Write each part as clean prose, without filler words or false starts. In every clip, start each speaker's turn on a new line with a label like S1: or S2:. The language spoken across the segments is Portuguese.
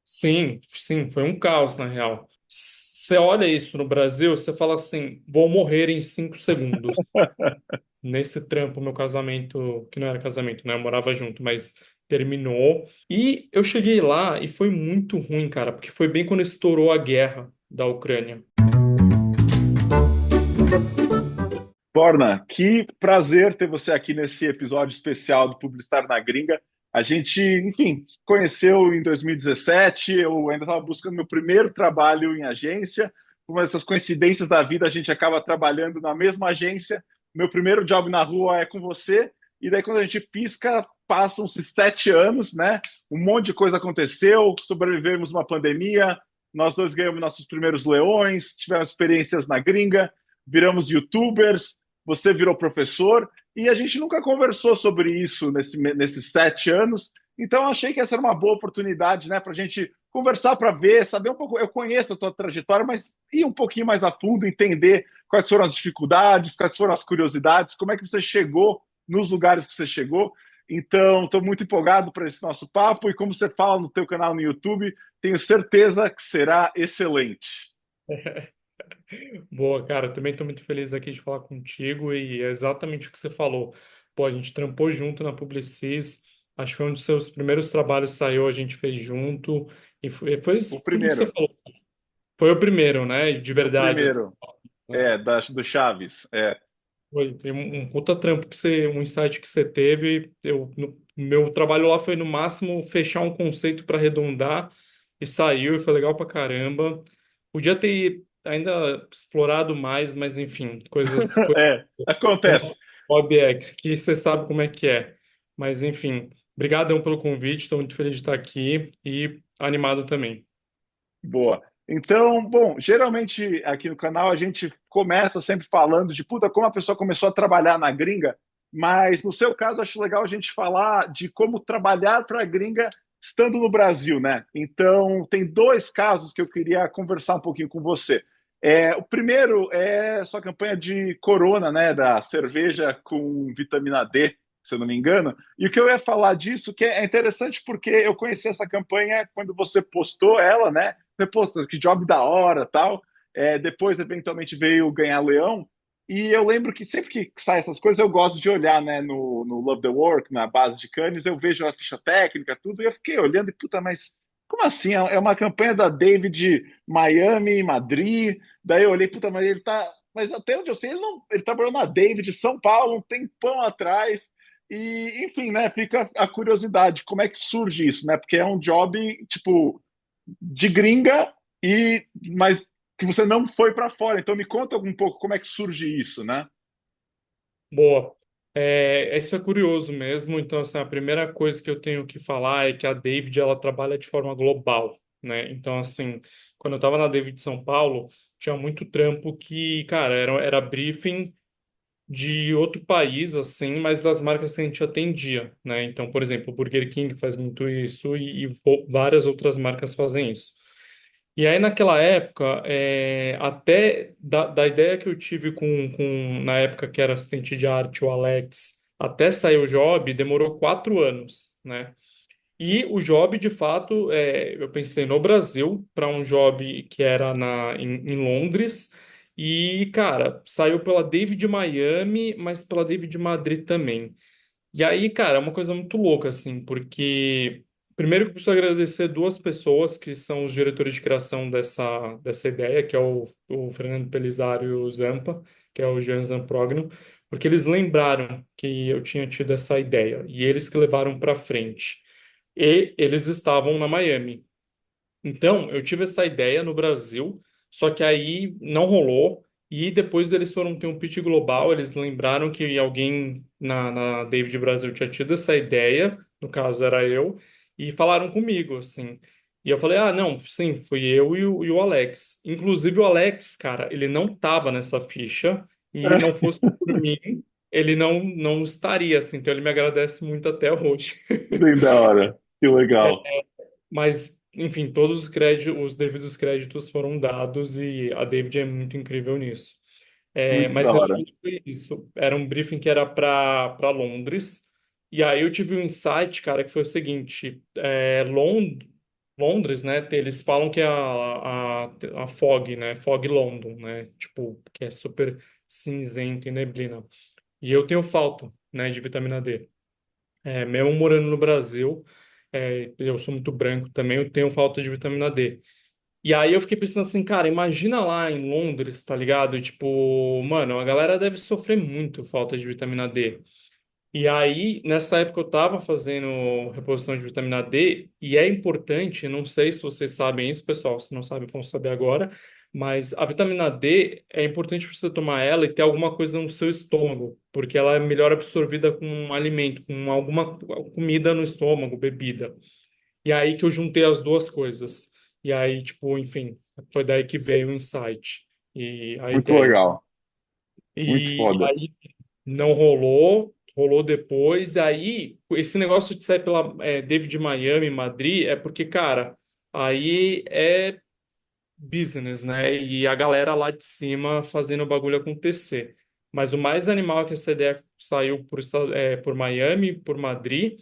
S1: Sim, sim, foi um caos, na real. Você olha isso no Brasil, você fala assim, vou morrer em 5 segundos. Nesse trampo, meu casamento, que não era casamento, né? Eu morava junto, mas terminou. E eu cheguei lá e foi muito ruim, cara, porque foi bem quando estourou a guerra da Ucrânia.
S2: Borna, que prazer ter você aqui nesse episódio especial do Publicitário na Gringa. A gente, enfim, se conheceu em 2017. Eu ainda estava buscando meu primeiro trabalho em agência. Por uma dessas coincidências da vida, a gente acaba trabalhando na mesma agência. Meu primeiro job na rua é com você. E daí, quando a gente pisca, passam-se 7 anos, né? Um monte de coisa aconteceu, sobrevivemos uma pandemia, nós dois ganhamos nossos primeiros leões, tivemos experiências na gringa, viramos YouTubers, você virou professor, e a gente nunca conversou sobre isso nesses 7 anos. Então, achei que essa era uma boa oportunidade, né, para a gente conversar, para ver, saber um pouco. Eu conheço a tua trajetória, mas ir um pouquinho mais a fundo, entender quais foram as dificuldades, quais foram as curiosidades, como é que você chegou nos lugares que você chegou. Então, estou muito empolgado para esse nosso papo, e como você fala no teu canal no YouTube, tenho certeza que será excelente.
S1: Boa, cara, também estou muito feliz aqui de falar contigo e é exatamente o que você falou. Pô, a gente trampou junto na Publicis, acho que foi um dos seus primeiros trabalhos saiu, a gente fez junto e foi
S2: O
S1: tudo que você
S2: primeiro,
S1: falou. Foi o primeiro, né? De
S2: o
S1: verdade, assim,
S2: primeiro
S1: né?
S2: do Chaves.
S1: Foi um puta trampo que você, um insight que você teve. Meu trabalho lá foi no máximo fechar um conceito para arredondar e saiu e foi legal pra caramba. Podia ter ainda explorado mais, mas enfim, coisas
S2: Acontece.
S1: OBX, que você sabe como é que é. Mas enfim, brigadão pelo convite, estou muito feliz de estar aqui e animado também.
S2: Boa. Então, bom, geralmente aqui no canal a gente começa sempre falando de puta, como a pessoa começou a trabalhar na gringa, mas no seu caso acho legal a gente falar de como trabalhar para a gringa estando no Brasil, né? Então, tem dois casos que eu queria conversar um pouquinho com você. O primeiro é sua campanha de Corona, né, da cerveja com vitamina D, se eu não me engano. E o que eu ia falar disso, que é interessante porque eu conheci essa campanha quando você postou ela, né? Pô, que job da hora, tal. Depois, eventualmente, veio ganhar Leão. E eu lembro que sempre que sai essas coisas, eu gosto de olhar, né, no Love the Work, na base de Cannes, eu vejo a ficha técnica, tudo, e eu fiquei olhando e, puta, mas como assim? É uma campanha da David Miami, Madrid. Daí eu olhei, puta, mas ele tá. Mas até onde eu sei, ele não. Ele trabalhou na David São Paulo um tempão atrás. E, enfim, né? Fica a curiosidade, como é que surge isso, né? Porque é um job, tipo, de gringa mas que você não foi para fora. Então me conta um pouco como é que surge isso, né?
S1: Boa. Isso é curioso mesmo. Então, assim, a primeira coisa que eu tenho que falar é que a David ela trabalha de forma global, né? Então, assim, quando eu estava na David São Paulo, tinha muito trampo que, cara, era briefing de outro país, assim, mas das marcas que a gente atendia, né? Então, por exemplo, o Burger King faz muito isso e várias outras marcas fazem isso. E aí, naquela época, até da ideia que eu tive na época que era assistente de arte, o Alex, até sair o job, demorou 4 anos, né? E o job, de fato, eu pensei no Brasil, para um job que era em Londres, e, cara, saiu pela David Miami, mas pela David Madrid também. E aí, cara, é uma coisa muito louca, assim, porque primeiro que eu preciso agradecer duas pessoas que são os diretores de criação dessa ideia, que é o Fernando Pelizaro e o Zampa, que é o Jean Zamprogno, porque eles lembraram que eu tinha tido essa ideia, e eles que levaram para frente. E eles estavam na Miami. Então, eu tive essa ideia no Brasil, só que aí não rolou. E depois eles foram ter um pitch global, eles lembraram que alguém na David Brasil tinha tido essa ideia, no caso era eu, e falaram comigo, assim. E eu falei, ah, não, sim, fui eu e o Alex. Inclusive o Alex, cara, ele não tava nessa ficha, e não fosse por mim, ele não estaria, assim. Então ele me agradece muito até hoje.
S2: Bem da hora. Que legal.
S1: Mas, enfim, todos os créditos, os devidos créditos foram dados e a David é muito incrível nisso.
S2: Muito
S1: Mas
S2: da hora.
S1: resumindo, foi isso. Era um briefing que era para Londres. E aí eu tive um insight, cara, que foi o seguinte: Londres. Londres, né? Eles falam que é a fog, né? Fog London, né? Tipo, que é super cinzento e neblina. E eu tenho falta, né, de vitamina D. Mesmo morando no Brasil, eu sou muito branco também, eu tenho falta de vitamina D. E aí eu fiquei pensando assim, cara, imagina lá em Londres, tá ligado? E, tipo, mano, a galera deve sofrer muito falta de vitamina D. E aí, nessa época eu tava fazendo reposição de vitamina D, e é importante, não sei se vocês sabem isso, pessoal, se não sabem, vão saber agora, mas a vitamina D é importante você tomar ela e ter alguma coisa no seu estômago, porque ela é melhor absorvida com um alimento, com alguma comida no estômago, bebida. E aí que eu juntei as duas coisas. E aí, tipo, enfim, foi daí que veio o insight e a
S2: Muito
S1: ideia.
S2: legal. Muito
S1: E
S2: foda.
S1: aí não rolou, rolou depois. Aí, esse negócio de sair pela David Miami, Madrid, é porque, cara, aí é business, né? E a galera lá de cima fazendo o bagulho acontecer. Mas o mais animal é que essa ideia saiu por Miami, por Madrid,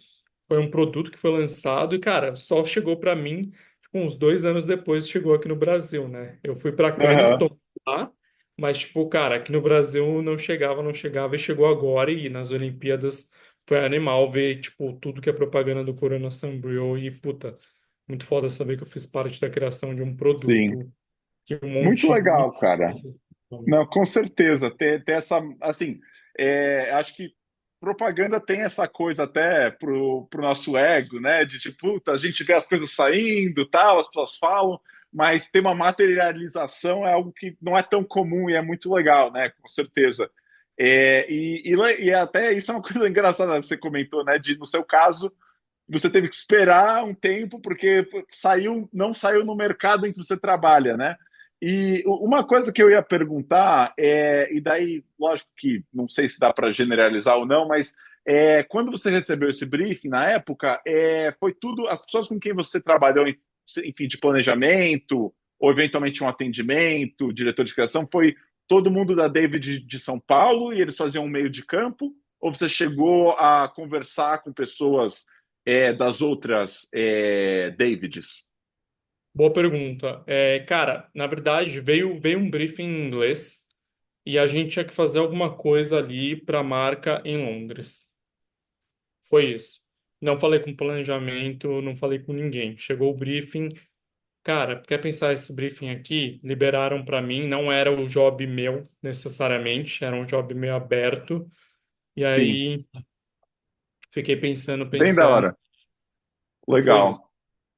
S1: foi um produto que foi lançado e, cara, só chegou para mim, tipo, uns 2 anos depois chegou aqui no Brasil, né? Eu fui para Cannes,
S2: Aham.
S1: tomei lá, mas, tipo, cara, aqui no Brasil não chegava, não chegava e chegou agora. E nas Olimpíadas foi animal ver, tipo, tudo que é propaganda do Corona Sunbrew e, puta, muito foda saber que eu fiz parte da criação de um
S2: Sim.
S1: produto que um
S2: Muito
S1: monte de...
S2: legal, cara. Não, com certeza. Ter essa, assim, acho que propaganda tem essa coisa até pro nosso ego, né? De tipo, puta, a gente vê as coisas saindo, tal, as pessoas falam, mas ter uma materialização é algo que não é tão comum e é muito legal, né? Com certeza. E até isso é uma coisa engraçada que você comentou, né? De no seu caso você teve que esperar um tempo porque não saiu no mercado em que você trabalha, né? E uma coisa que eu ia perguntar e daí, lógico que não sei se dá para generalizar ou não, mas quando você recebeu esse briefing na época, foi tudo as pessoas com quem você trabalhou, enfim, de planejamento ou eventualmente um atendimento, diretor de criação, foi todo mundo da David de São Paulo e eles faziam um meio de campo? Ou você chegou a conversar com pessoas das outras Davids?
S1: Boa pergunta. Cara, na verdade, veio um briefing em inglês e a gente tinha que fazer alguma coisa ali para a marca em Londres. Foi isso. Não falei com planejamento, não falei com ninguém. Chegou o briefing. Cara, quer pensar esse briefing aqui? Liberaram para mim, não era o job meu necessariamente, era um job meio aberto. E
S2: Sim,
S1: aí fiquei pensando,
S2: bem da
S1: pensando,
S2: hora.
S1: e foi isso.
S2: Legal.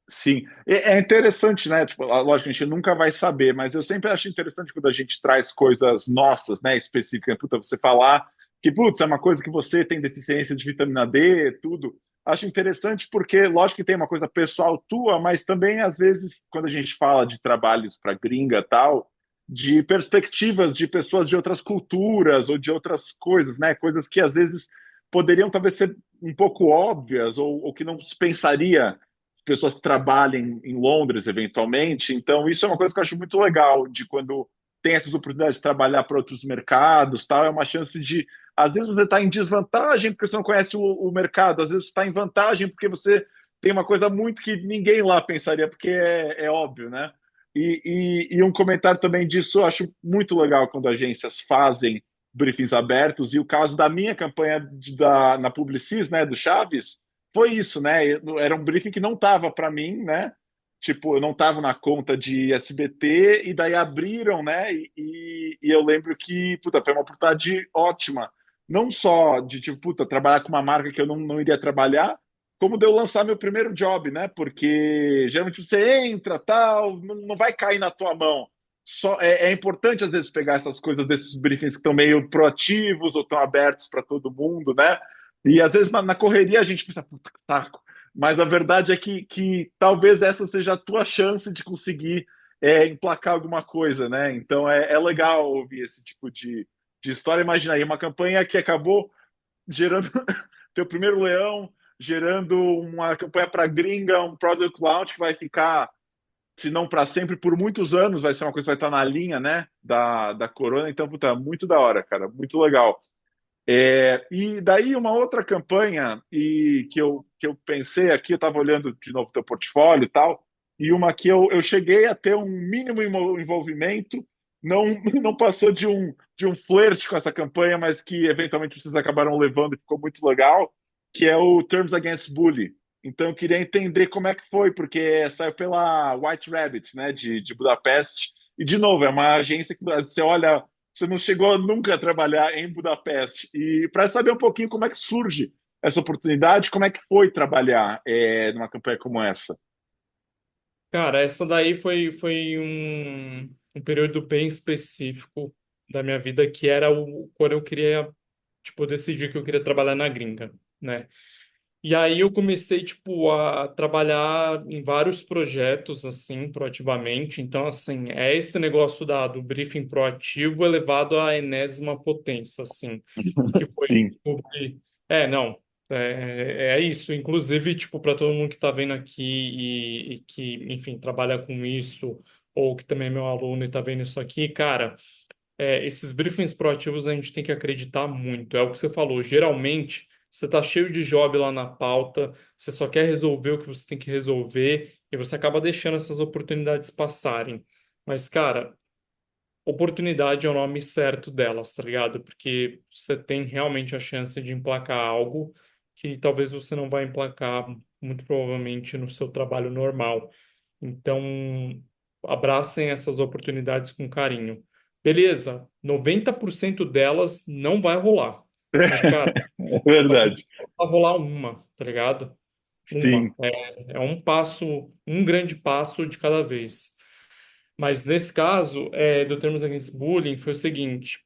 S2: Sim, é interessante, né? Tipo, lógico, a gente nunca vai saber, mas eu sempre acho interessante quando a gente traz coisas nossas, né? Específicas. Puta, você falar que, putz, é uma coisa que você tem deficiência de vitamina D, tudo. Acho interessante porque, lógico que tem uma coisa pessoal tua, mas também, às vezes, quando a gente fala de trabalhos para gringa e tal, de perspectivas de pessoas de outras culturas ou de outras coisas, né? Coisas que, às vezes, poderiam talvez ser um pouco óbvias ou que não se pensaria pessoas que trabalhem em Londres, eventualmente. Então, isso é uma coisa que eu acho muito legal, de quando tem essas oportunidades de trabalhar para outros mercados, tal, é uma chance de, às vezes você está em desvantagem porque você não conhece o mercado, às vezes você está em vantagem porque você tem uma coisa muito que ninguém lá pensaria, porque é óbvio, né? E um comentário também disso, eu acho muito legal quando agências fazem briefings abertos, e o caso da minha campanha na Publicis, né, do Chaves, foi isso, né? Era um briefing que não estava para mim, né? Tipo, eu não estava na conta de SBT, e daí abriram, né? E eu lembro que, puta, foi uma oportunidade ótima. Não só de, tipo, puta, trabalhar com uma marca que eu não iria trabalhar, como de eu lançar meu primeiro job, né? Porque geralmente você entra, tal, não vai cair na tua mão. É importante, às vezes, pegar essas coisas desses briefings que estão meio proativos ou estão abertos para todo mundo, né? E às vezes na correria a gente pensa, puta que saco. Mas a verdade é que talvez essa seja a tua chance de conseguir emplacar alguma coisa, né? Então é legal ouvir esse tipo de história. Imagina aí, uma campanha que acabou gerando teu primeiro leão, gerando uma campanha para gringa, um product launch que vai ficar, se não para sempre, por muitos anos, vai ser uma coisa que vai estar na linha, né, da Corona. Então, puta, muito da hora, cara, muito legal. E daí uma outra campanha que eu pensei aqui, eu estava olhando de novo o teu portfólio e tal, e uma que eu cheguei a ter um mínimo envolvimento, não, não passou de um flerte com essa campanha, mas que eventualmente vocês acabaram levando e ficou muito legal, que é o Terms Against Bully. Então, eu queria entender como é que foi, porque saiu pela White Rabbit, né, de Budapeste. E, de novo, é uma agência que você olha, você não chegou nunca a trabalhar em Budapeste. E para saber um pouquinho como é que surge essa oportunidade, como é que foi trabalhar numa campanha como essa?
S1: Cara, essa daí foi um período bem específico da minha vida, que era quando eu queria, tipo, decidir que eu queria trabalhar na gringa, né? E aí eu comecei, tipo, a trabalhar em vários projetos, assim, proativamente. Então, assim, é esse negócio do briefing proativo elevado à enésima potência, assim, que foi
S2: Sim.
S1: descobrir... Não, é isso. Inclusive, tipo, para todo mundo que está vendo aqui e que, enfim, trabalha com isso, ou que também é meu aluno e está vendo isso aqui, cara, esses briefings proativos a gente tem que acreditar muito. É o que você falou. Geralmente, você está cheio de job lá na pauta, você só quer resolver o que você tem que resolver e você acaba deixando essas oportunidades passarem. Mas, cara, oportunidade é o nome certo delas, tá ligado? Porque você tem realmente a chance de emplacar algo que talvez você não vai emplacar, muito provavelmente, no seu trabalho normal. Então, abracem essas oportunidades com carinho. Beleza, 90% delas não vai rolar. Mas, cara,
S2: É
S1: só precisa
S2: verdade.
S1: rolar uma, tá ligado? Uma.
S2: Sim,
S1: É um passo, um grande passo de cada vez. Mas nesse caso, do Termos Against Bullying, foi o seguinte.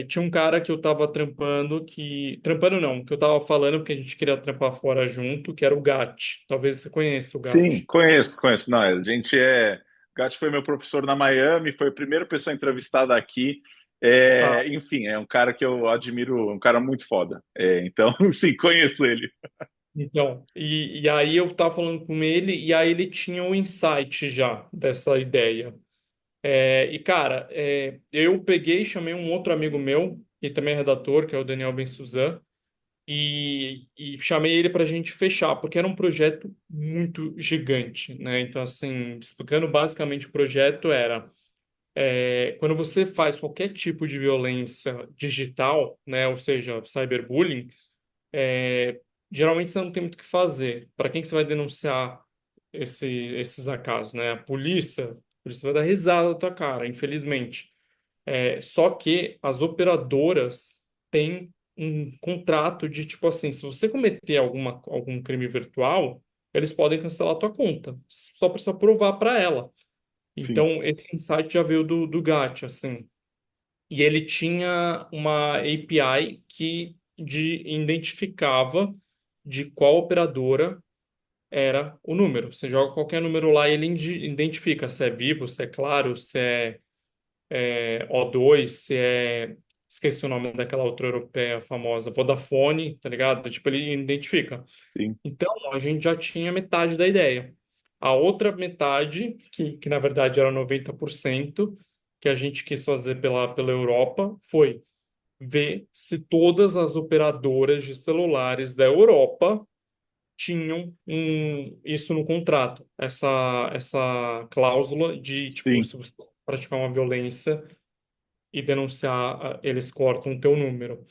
S1: Tinha um cara que eu tava trampando, trampando não, que eu tava falando porque a gente queria trampar fora junto, que era o Gat. Talvez você conheça o
S2: sim,
S1: Gat.
S2: conheço, conheço. Não, a gente é. O Gatti foi meu professor na Miami, foi a primeira pessoa entrevistada aqui. Enfim, é um cara que eu admiro, um cara muito foda. Então, sim, conheço ele.
S1: Então, e aí eu tava falando com ele, e aí ele tinha um insight já dessa ideia. Cara, eu peguei e chamei um outro amigo meu, que também é redator, que é o Daniel Bensuzan, e chamei ele para a gente fechar, porque era um projeto muito gigante, né? Então, assim, explicando basicamente o projeto era, quando você faz qualquer tipo de violência digital, né? Ou seja, cyberbullying, geralmente você não tem muito o que fazer. Para quem que você vai denunciar esses acasos, né? A polícia vai dar risada da tua cara, infelizmente. Só que as operadoras têm um contrato de tipo assim, se você cometer algum crime virtual, eles podem cancelar a tua conta. Só precisa provar para ela.
S2: Sim,
S1: Então, esse insight já veio do GAT, assim. E ele tinha uma API que identificava de qual operadora era o número. Você joga qualquer número lá e ele identifica se é Vivo, se é Claro, se é O2, se é. Esqueci o nome daquela outra europeia famosa, Vodafone, tá ligado? Tipo, ele identifica.
S2: sim,
S1: Então, a gente já tinha metade da ideia. A outra metade, que na verdade era 90%, que a gente quis fazer pela Europa, foi ver se todas as operadoras de celulares da Europa tinham isso no contrato, essa cláusula de, tipo,
S2: sim.
S1: se você praticar uma violência e denunciar, eles cortam o teu número.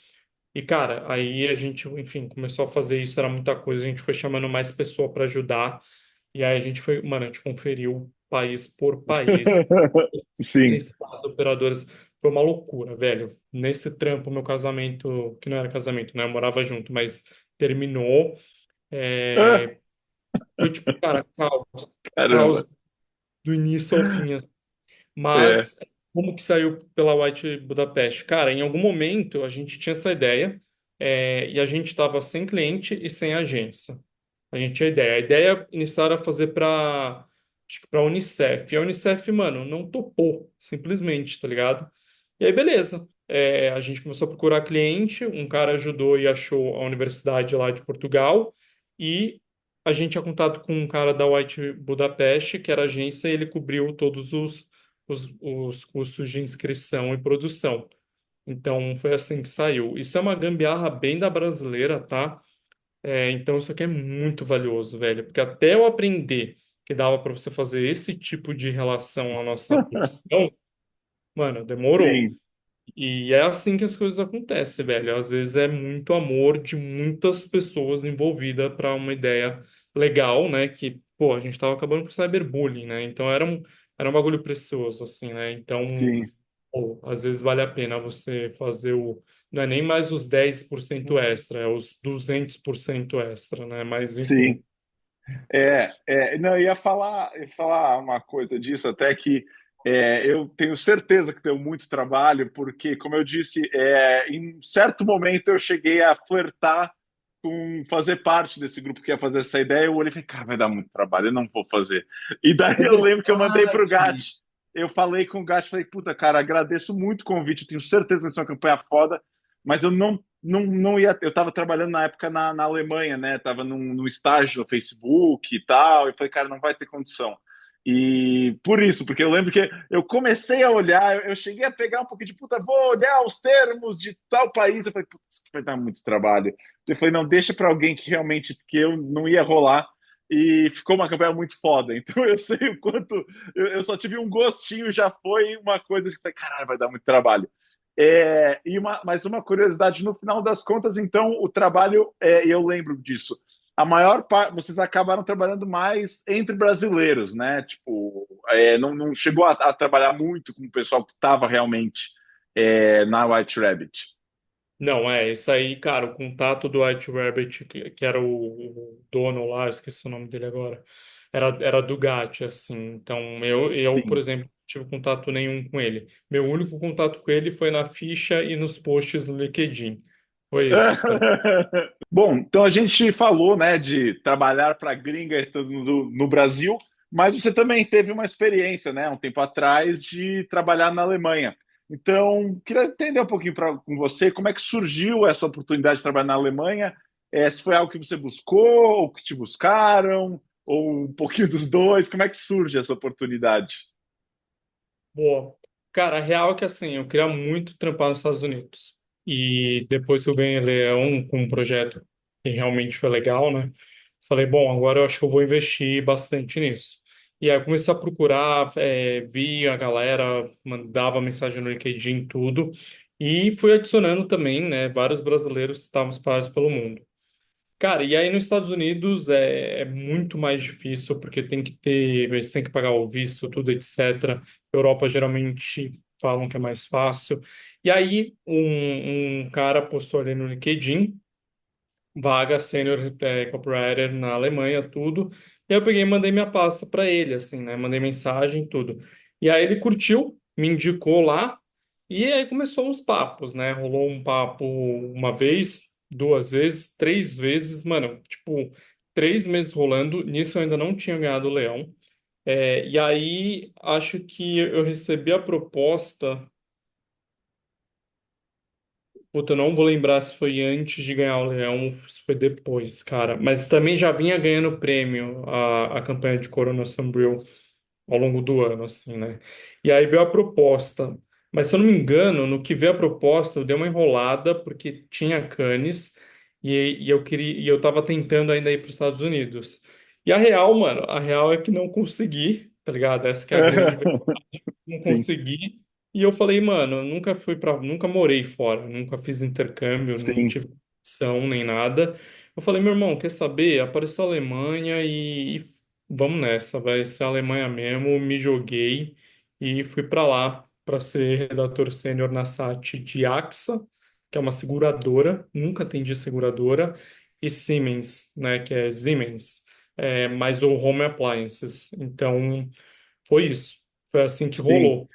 S1: E, cara, aí a gente, enfim, começou a fazer isso, era muita coisa, a gente foi chamando mais pessoa para ajudar, e aí a gente foi, mano, a gente conferiu país por país,
S2: Sim.
S1: principais operadoras, foi uma loucura, velho. Nesse trampo, meu casamento, que não era casamento, né, eu morava junto, mas terminou,
S2: Ah,
S1: foi tipo, cara, caos,
S2: caramba.
S1: caos do início ao fim, assim.
S2: É,
S1: Mas como que saiu pela White Budapest? Cara, em algum momento a gente tinha essa ideia, e a gente estava sem cliente e sem agência. A gente tinha ideia. A ideia inicial era fazer para acho que para a Unicef. E a Unicef, mano, não topou, simplesmente, tá ligado? E aí, beleza. A gente começou a procurar cliente, um cara ajudou e achou a universidade lá de Portugal, e a gente tinha contato com um cara da White Budapest, que era a agência, e ele cobriu todos os custos de inscrição e produção. Então, foi assim que saiu. Isso é uma gambiarra bem da brasileira, tá? Então, isso aqui é muito valioso, velho, porque até eu aprender que dava para você fazer esse tipo de relação à nossa profissão, mano, demorou.
S2: Sim,
S1: E é assim que as coisas acontecem, velho. Às vezes é muito amor de muitas pessoas envolvidas para uma ideia legal, né? Que, pô, a gente tava acabando com o cyberbullying, né? Então era um bagulho precioso, assim, né? Então,
S2: sim,
S1: pô, às vezes vale a pena você fazer o. Não é nem mais os 10% extra, é os 200% extra, né? Mas, enfim.
S2: sim. Não, ia falar uma coisa disso, até que eu tenho certeza que tenho muito trabalho, porque, como eu disse, em certo momento eu cheguei a flertar com fazer parte desse grupo que ia fazer essa ideia. Eu olhei e falei, cara, vai dar muito trabalho, eu não vou fazer. E daí
S1: É
S2: eu lembro que eu mandei para o
S1: verdade.
S2: Gatti. Eu falei com o Gatti, falei, puta, cara, agradeço muito o convite, tenho certeza que vai ser uma campanha foda, mas eu não ia. Eu estava trabalhando na época na Alemanha, né? Estava num estágio no Facebook e tal. E falei, cara, não vai ter condição. E por isso, porque eu lembro que eu comecei a olhar, eu cheguei a pegar um pouquinho de puta, vou olhar os termos de tal país. Eu falei, putz, vai dar muito trabalho. Eu falei, não, deixa para alguém que realmente, que eu não ia rolar. E ficou uma campanha muito foda. Então eu sei o quanto. Eu só tive um gostinho, já foi uma coisa que eu falei, caralho, vai dar muito trabalho. Mas uma curiosidade, no final das contas, então, o trabalho, eu lembro disso. A maior parte, vocês acabaram trabalhando mais entre brasileiros, né? Tipo, não chegou a trabalhar muito com o pessoal que estava realmente na White Rabbit.
S1: Não, isso aí, cara, o contato do White Rabbit, que era o dono lá, eu esqueci o nome dele agora, era do Gatti, assim. Então, por
S2: Sim.
S1: exemplo, não tive contato nenhum com ele. Meu único contato com ele foi na ficha e nos posts no LinkedIn. Foi esse, tá?
S2: Bom, então a gente falou, né, de trabalhar para gringa estando no Brasil, mas você também teve uma experiência, né, um tempo atrás, de trabalhar na Alemanha. Então, queria entender um pouquinho com você como é que surgiu essa oportunidade de trabalhar na Alemanha, se foi algo que você buscou, ou que te buscaram, ou um pouquinho dos dois, como é que surge essa oportunidade?
S1: Boa. Cara, a real é que assim, eu queria muito trampar nos Estados Unidos. E depois que eu ganhei Leão com um projeto que realmente foi legal, né? Falei, bom, agora eu acho que eu vou investir bastante nisso. E aí eu comecei a procurar, vi a galera, mandava mensagem no LinkedIn, tudo. E fui adicionando também, né, vários brasileiros que estavam espalhados pelo mundo. Cara, e aí nos Estados Unidos é muito mais difícil, porque tem que ter, eles têm que pagar o visto, tudo, etc. Europa geralmente falam que é mais fácil. E aí um cara postou ali no LinkedIn, vaga senior copywriter na Alemanha, tudo. E aí eu peguei e mandei minha pasta para ele, assim, né? Mandei mensagem, tudo. E aí ele curtiu, me indicou lá, e aí começou uns papos, né? Rolou um papo uma vez, duas vezes, três vezes, mano, tipo, 3 meses rolando. Nisso eu ainda não tinha ganhado o Leão. E aí acho que eu recebi a proposta. Puta, eu não vou lembrar se foi antes de ganhar o Leão ou se foi depois, cara. Mas também já vinha ganhando prêmio a campanha de Corona Sombrio ao longo do ano, assim, né? E aí veio a proposta. Mas se eu não me engano, no que veio a proposta, eu dei uma enrolada porque tinha Cannes e eu queria e eu tava tentando ainda ir para os Estados Unidos. E a real, mano, a real é que não consegui, tá ligado? Essa que é a grande não
S2: Sim,
S1: consegui. E eu falei, mano, eu nunca fui para, nunca morei fora, nunca fiz intercâmbio, não
S2: sim,
S1: tive opção nem nada. Eu falei, meu irmão, quer saber? Apareceu a Alemanha e vamos nessa, vai ser a Alemanha mesmo. Me joguei e fui para lá para ser redator sênior na SAT de AXA, que é uma seguradora, nunca atendi seguradora, e Siemens, né, que é Siemens, mas o Home Appliances. Então, foi isso. Foi assim que
S2: sim.
S1: rolou.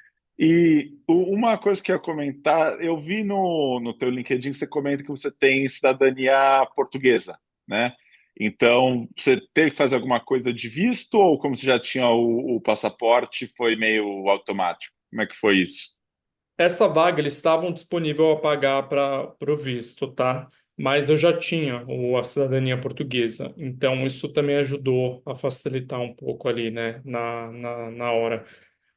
S2: Uma coisa que eu ia comentar, eu vi no teu LinkedIn que você comenta que você tem cidadania portuguesa, né? Então, você teve que fazer alguma coisa de visto ou como você já tinha o passaporte, foi meio automático? Como é que foi isso?
S1: Essa vaga eles estavam disponível a pagar para o visto, tá? Mas eu já tinha a cidadania portuguesa, então isso também ajudou a facilitar um pouco ali, né, na hora.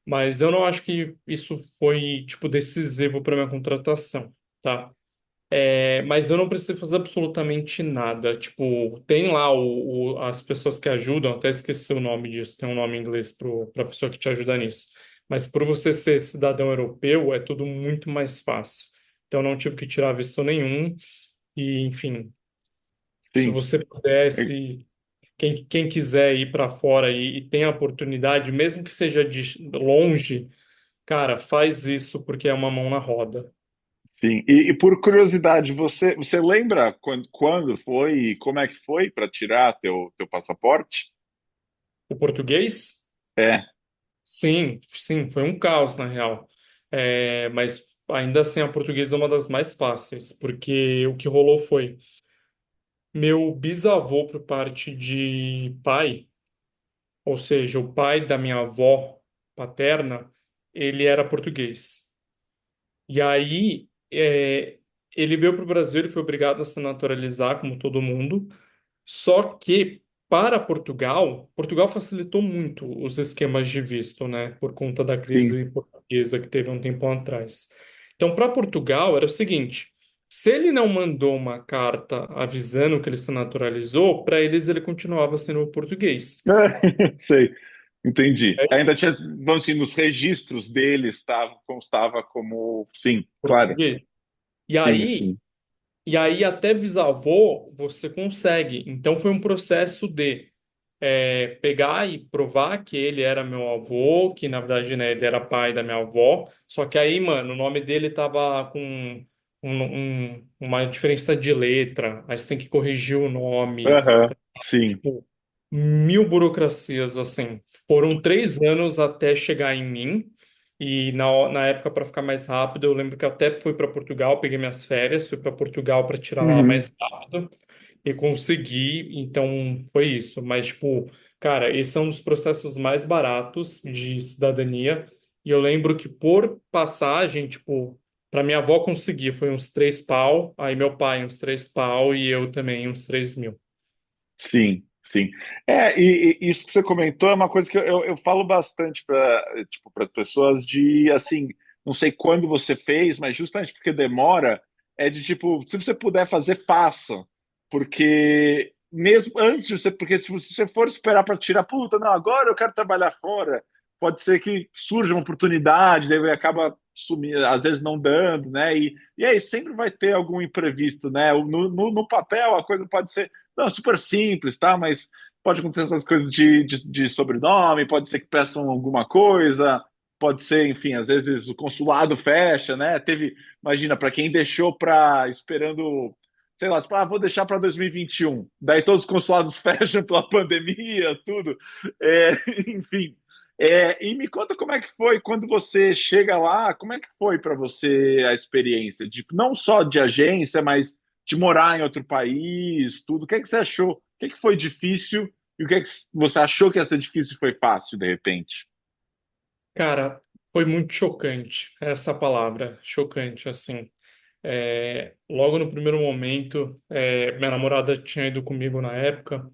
S1: Mas eu não acho que isso foi, tipo, decisivo para minha contratação, tá? Mas eu não preciso fazer absolutamente nada. Tipo, tem lá as pessoas que ajudam, até esqueci o nome disso, tem um nome em inglês para a pessoa que te ajuda nisso. Mas por você ser cidadão europeu, é tudo muito mais fácil. Então, eu não tive que tirar visto nenhum. E, enfim, se
S2: Sim.
S1: você pudesse, quem quiser ir para fora e tem a oportunidade, mesmo que seja de longe, cara, faz isso porque é uma mão na roda.
S2: Sim. E por curiosidade, você lembra quando foi e como é que foi para tirar teu passaporte?
S1: O português?
S2: É,
S1: Sim, sim, foi um caos, na real. Mas ainda assim, a portuguesa é uma das mais fáceis, porque o que rolou foi: meu bisavô, por parte de pai, ou seja, o pai da minha avó paterna, ele era português. E aí, ele veio para o Brasil, ele foi obrigado a se naturalizar, como todo mundo. Só que para Portugal, Portugal facilitou muito os esquemas de visto, né, por conta da
S2: sim.
S1: crise portuguesa que teve um tempo atrás. Então, para Portugal era o seguinte: se ele não mandou uma carta avisando que ele se naturalizou, para eles ele continuava sendo português.
S2: Sei, entendi.
S1: É
S2: Ainda
S1: isso,
S2: tinha, vamos assim, nos registros dele constava como, sim, claro.
S1: português. E
S2: Sim,
S1: aí,
S2: sim.
S1: e aí até bisavô você consegue. Então foi um processo de pegar e provar que ele era meu avô, que na verdade, né, ele era pai da minha avó. Só que aí, mano, o nome dele tava com uma diferença de letra. Aí você tem que corrigir o nome.
S2: Aham, sim.
S1: Tipo, mil burocracias, assim. Foram 3 anos até chegar em mim. E na época, para ficar mais rápido, eu lembro que eu até fui para Portugal, peguei minhas férias, fui para Portugal para tirar lá
S2: Uhum.
S1: mais rápido e consegui, então foi isso. Mas, tipo, cara, esse é um dos processos mais baratos de cidadania. E eu lembro que por passagem, tipo, para minha avó conseguir foi uns 3 pau, aí meu pai uns 3 pau e eu também uns 3.000.
S2: Sim, sim. E isso que você comentou é uma coisa que eu falo bastante para tipo, para as pessoas de assim, não sei quando você fez, mas justamente porque demora, é de tipo, se você puder fazer, faça. Porque mesmo antes de você, porque se você for esperar para tirar, puta, não, agora eu quero trabalhar fora, pode ser que surja uma oportunidade, daí acaba sumindo, às vezes não dando, né? E aí sempre vai ter algum imprevisto, né? No papel a coisa pode ser não, super simples, tá? Mas pode acontecer essas coisas de sobrenome, pode ser que peçam alguma coisa, pode ser, enfim, às vezes o consulado fecha, né? Imagina, para quem deixou para esperando, sei lá, tipo, vou deixar para 2021. Daí todos os consulados fecham pela pandemia, tudo. É, enfim. E me conta como é que foi quando você chega lá, como é que foi para você a experiência? Tipo, não só de agência, mas de morar em outro país, tudo. O que é que você achou? O que é que foi difícil e o que é que você achou que ia ser difícil e foi fácil de repente?
S1: Cara, foi muito chocante essa palavra, chocante, assim. Logo no primeiro momento, minha namorada tinha ido comigo na época.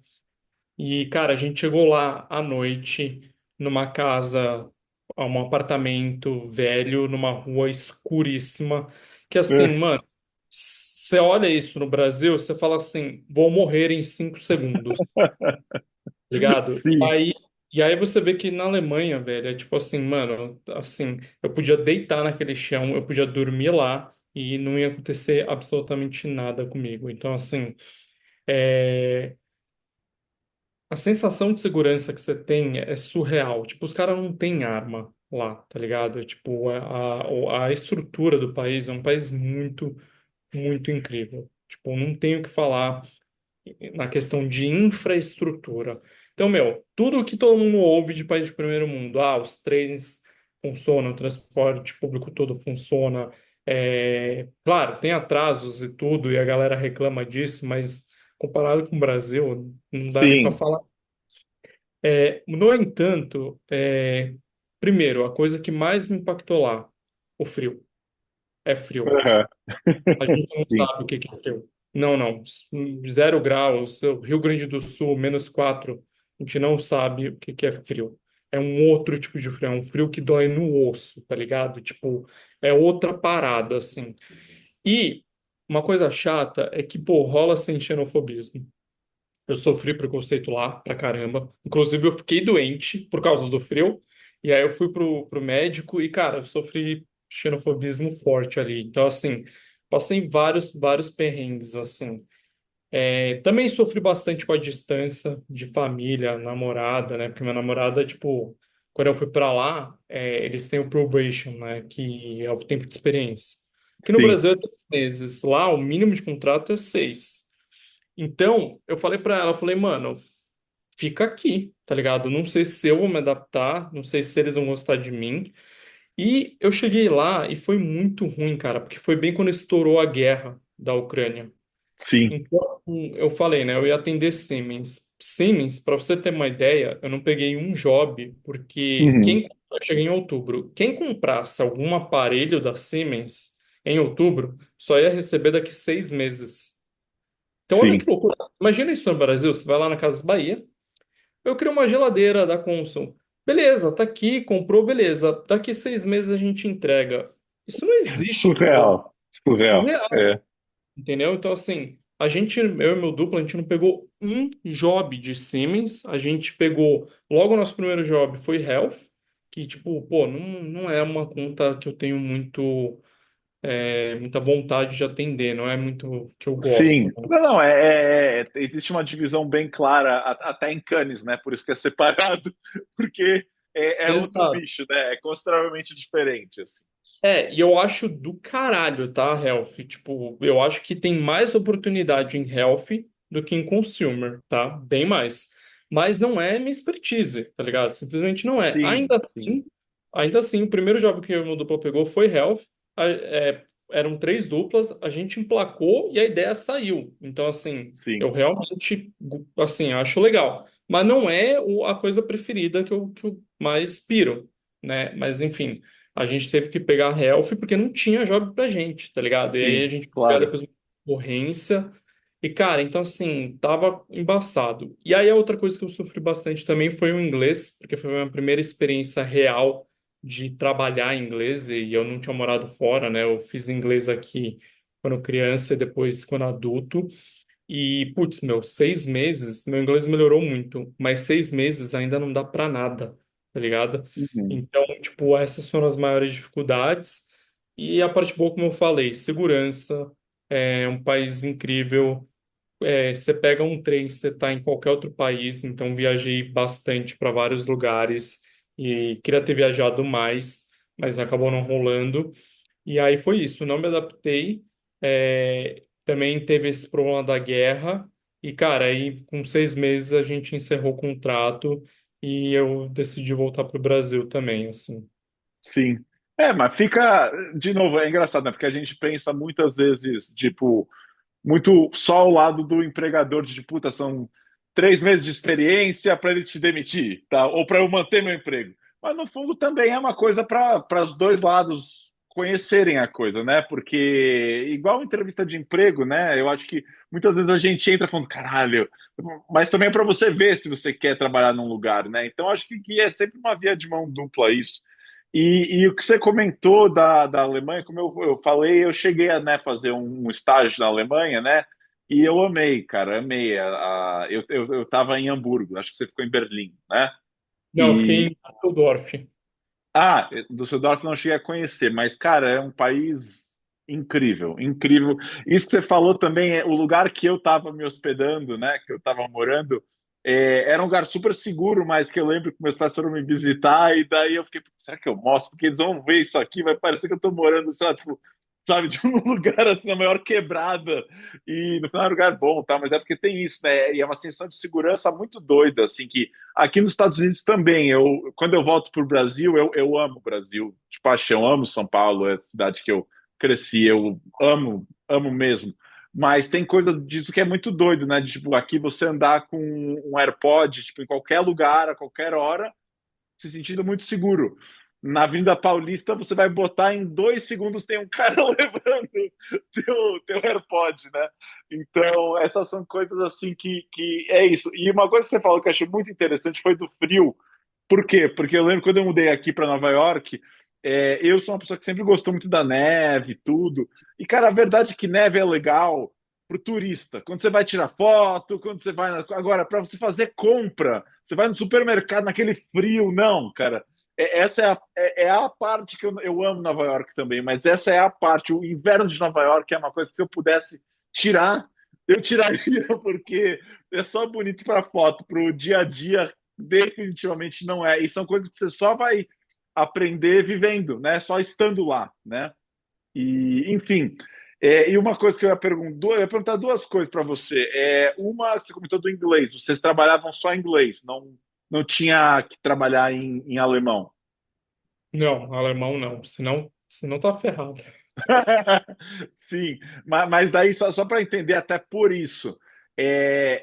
S1: E, cara, a gente chegou lá à noite, numa casa, um apartamento velho, numa rua escuríssima, que assim,
S2: É,
S1: mano, você olha isso no Brasil, você fala assim, vou morrer em 5 segundos, tá ligado? E
S2: sim,
S1: aí, e aí você vê que na Alemanha, velho, é tipo assim, mano, assim, eu podia deitar naquele chão, eu podia dormir lá e não ia acontecer absolutamente nada comigo. Então, assim, é, a sensação de segurança que você tem é surreal. Tipo, os caras não têm arma lá, tá ligado? Tipo, a estrutura do país é um país muito, muito incrível. Tipo, não tenho o que falar na questão de infraestrutura. Então, meu, tudo que todo mundo ouve de país de primeiro mundo, os trens funcionam, o transporte público todo funciona. Claro, tem atrasos e tudo, e a galera reclama disso, mas comparado com o Brasil, não dá nem para
S2: sim.
S1: falar. No entanto, primeiro, a coisa que mais me impactou lá, o frio. É frio.
S2: Aham.
S1: A gente não
S2: Sim,
S1: sabe o que que é frio. Não, não. 0 graus, o Rio Grande do Sul, -4. A gente não sabe o que que é frio. É um outro tipo de frio. É um frio que dói no osso, tá ligado? Tipo, é outra parada, assim. E uma coisa chata é que, pô, rola sem xenofobismo. Eu sofri preconceito lá pra caramba. Inclusive, eu fiquei doente por causa do frio. E aí eu fui pro médico e, cara, eu sofri xenofobismo forte ali. Então, assim, passei vários perrengues, assim. Também sofri bastante com a distância de família, namorada, né? Porque minha namorada, tipo, quando eu fui pra lá, eles têm o probation, né? Que é o tempo de experiência. Aqui no
S2: Sim,
S1: Brasil é 3 meses. Lá, o mínimo de contrato é 6. Então, eu falei pra ela, eu falei, mano, fica aqui, tá ligado? Não sei se eu vou me adaptar, não sei se eles vão gostar de mim. E eu cheguei lá e foi muito ruim, cara, porque foi bem quando estourou a guerra da Ucrânia.
S2: sim.
S1: Então, eu falei, né? Eu ia atender Siemens. Siemens, para você ter uma ideia, eu não peguei um job, porque
S2: Uhum.
S1: eu cheguei em outubro. Quem comprasse algum aparelho da Siemens em outubro só ia receber daqui 6 meses. Então, olha que
S2: Sim,
S1: loucura. Imagina isso no Brasil, você vai lá na Casas Bahia, eu queria uma geladeira da Consul. Beleza, tá aqui, comprou, beleza. Daqui 6 meses a gente entrega. Isso não existe no Brasil.
S2: surreal, surreal.
S1: Surreal.
S2: É.
S1: Entendeu? Então, assim, eu e meu duplo, a gente não pegou um job de Siemens, a gente pegou, logo o nosso primeiro job foi Health, que, tipo, pô, não é uma conta que eu tenho muita vontade de atender, não é muito que eu gosto,
S2: Sim,
S1: né?
S2: não, não, existe uma divisão bem clara, até em Cannes, né? Por isso que é separado, porque é outro
S1: Exato.
S2: bicho, né? É consideravelmente diferente, assim.
S1: E eu acho do caralho, tá, Health? Tipo, eu acho que tem mais oportunidade em Health do que em Consumer, tá? Bem mais. Mas não é minha expertise, tá ligado? Simplesmente não é.
S2: Sim, sim,
S1: Ainda assim, o primeiro job que eu e meu dupla pegou foi Health. Eram 3 duplas, a gente emplacou e a ideia saiu. Então, assim,
S2: sim,
S1: eu realmente, assim, acho legal. Mas não é a coisa preferida que eu mais piro, né? Mas, enfim. A gente teve que pegar health porque não tinha job pra gente, tá ligado? E aí a
S2: sim,
S1: gente pegou
S2: claro.
S1: depois uma concorrência. E, cara, então assim, tava embaçado. E aí a outra coisa que eu sofri bastante também foi o inglês, porque foi a minha primeira experiência real de trabalhar em inglês e eu não tinha morado fora, né? Eu fiz inglês aqui quando criança e depois quando adulto. E, putz, 6 meses, meu inglês melhorou muito, mas 6 meses ainda não dá pra nada, tá ligado?
S2: Uhum.
S1: Então, tipo, essas foram as maiores dificuldades. E a parte boa, como eu falei, segurança, é um país incrível. Você pega um trem, você tá em qualquer outro país, então viajei bastante para vários lugares e queria ter viajado mais, mas acabou não rolando. E aí foi isso, não me adaptei. Também teve esse problema da guerra. E, cara, aí com 6 meses a gente encerrou o contrato e eu decidi voltar para o Brasil também, assim.
S2: Sim. Mas fica, de novo, é engraçado, né? Porque a gente pensa muitas vezes, tipo, muito só ao lado do empregador de puta, são 3 meses de experiência para ele te demitir, tá? Ou para eu manter meu emprego. Mas no fundo também é uma coisa para os dois lados conhecerem a coisa, né? Porque igual entrevista de emprego, né? Eu acho que muitas vezes a gente entra falando, caralho, mas também é para você ver se você quer trabalhar num lugar, né? Então acho que é sempre uma via de mão dupla isso. E o que você comentou da Alemanha, como eu falei, eu cheguei a, né, fazer um estágio na Alemanha, né? E eu amei, cara, amei. Eu estava em Hamburgo, acho que você ficou em Berlim, né?
S1: Não, eu fiquei
S2: E,
S1: em Düsseldorf.
S2: Düsseldorf não cheguei a conhecer, mas, cara, é um país incrível, incrível. Isso que você falou também, o lugar que eu estava me hospedando, né, que eu estava morando, era um lugar super seguro, mas que eu lembro que meus pais foram me visitar, e daí eu fiquei, será que eu mostro? Porque eles vão ver isso aqui, vai parecer que eu estou morando, sabe, tipo, sabe, de um lugar assim, na maior quebrada, e no final é um lugar bom, tá? Mas é porque tem isso, né? E é uma sensação de segurança muito doida, assim, que aqui nos Estados Unidos também, quando eu volto para o Brasil, eu amo o Brasil de paixão, amo São Paulo, é a cidade que eu cresci, eu amo, amo mesmo. Mas tem coisa disso que é muito doido, né? De, tipo, aqui você andar com um AirPod, tipo, em qualquer lugar, a qualquer hora, se sentindo muito seguro. Na Avenida Paulista, você vai botar em 2 segundos, tem um cara levando teu AirPod, né? Então, essas são coisas assim que é isso. E uma coisa que você falou que eu achei muito interessante foi do frio. Por quê? Porque eu lembro quando eu mudei aqui para Nova York, Eu sou uma pessoa que sempre gostou muito da neve, tudo. E, cara, a verdade é que neve é legal pro turista. Quando você vai tirar foto, quando você vai. Agora, para você fazer compra, você vai no supermercado naquele frio, não, cara. Essa é a parte que eu amo Nova York também, mas essa é a parte. O inverno de Nova York é uma coisa que se eu pudesse tirar, eu tiraria, porque é só bonito para foto, para o dia a dia, definitivamente não é. E são coisas que você só vai aprender vivendo, né? Só estando lá, né? E, enfim, e uma coisa que eu ia perguntar duas coisas para você. Uma, você comentou do inglês. Vocês trabalhavam só em inglês, não tinha que trabalhar em alemão.
S1: Não, alemão não, senão tá ferrado.
S2: Sim, mas daí só para entender, até por isso,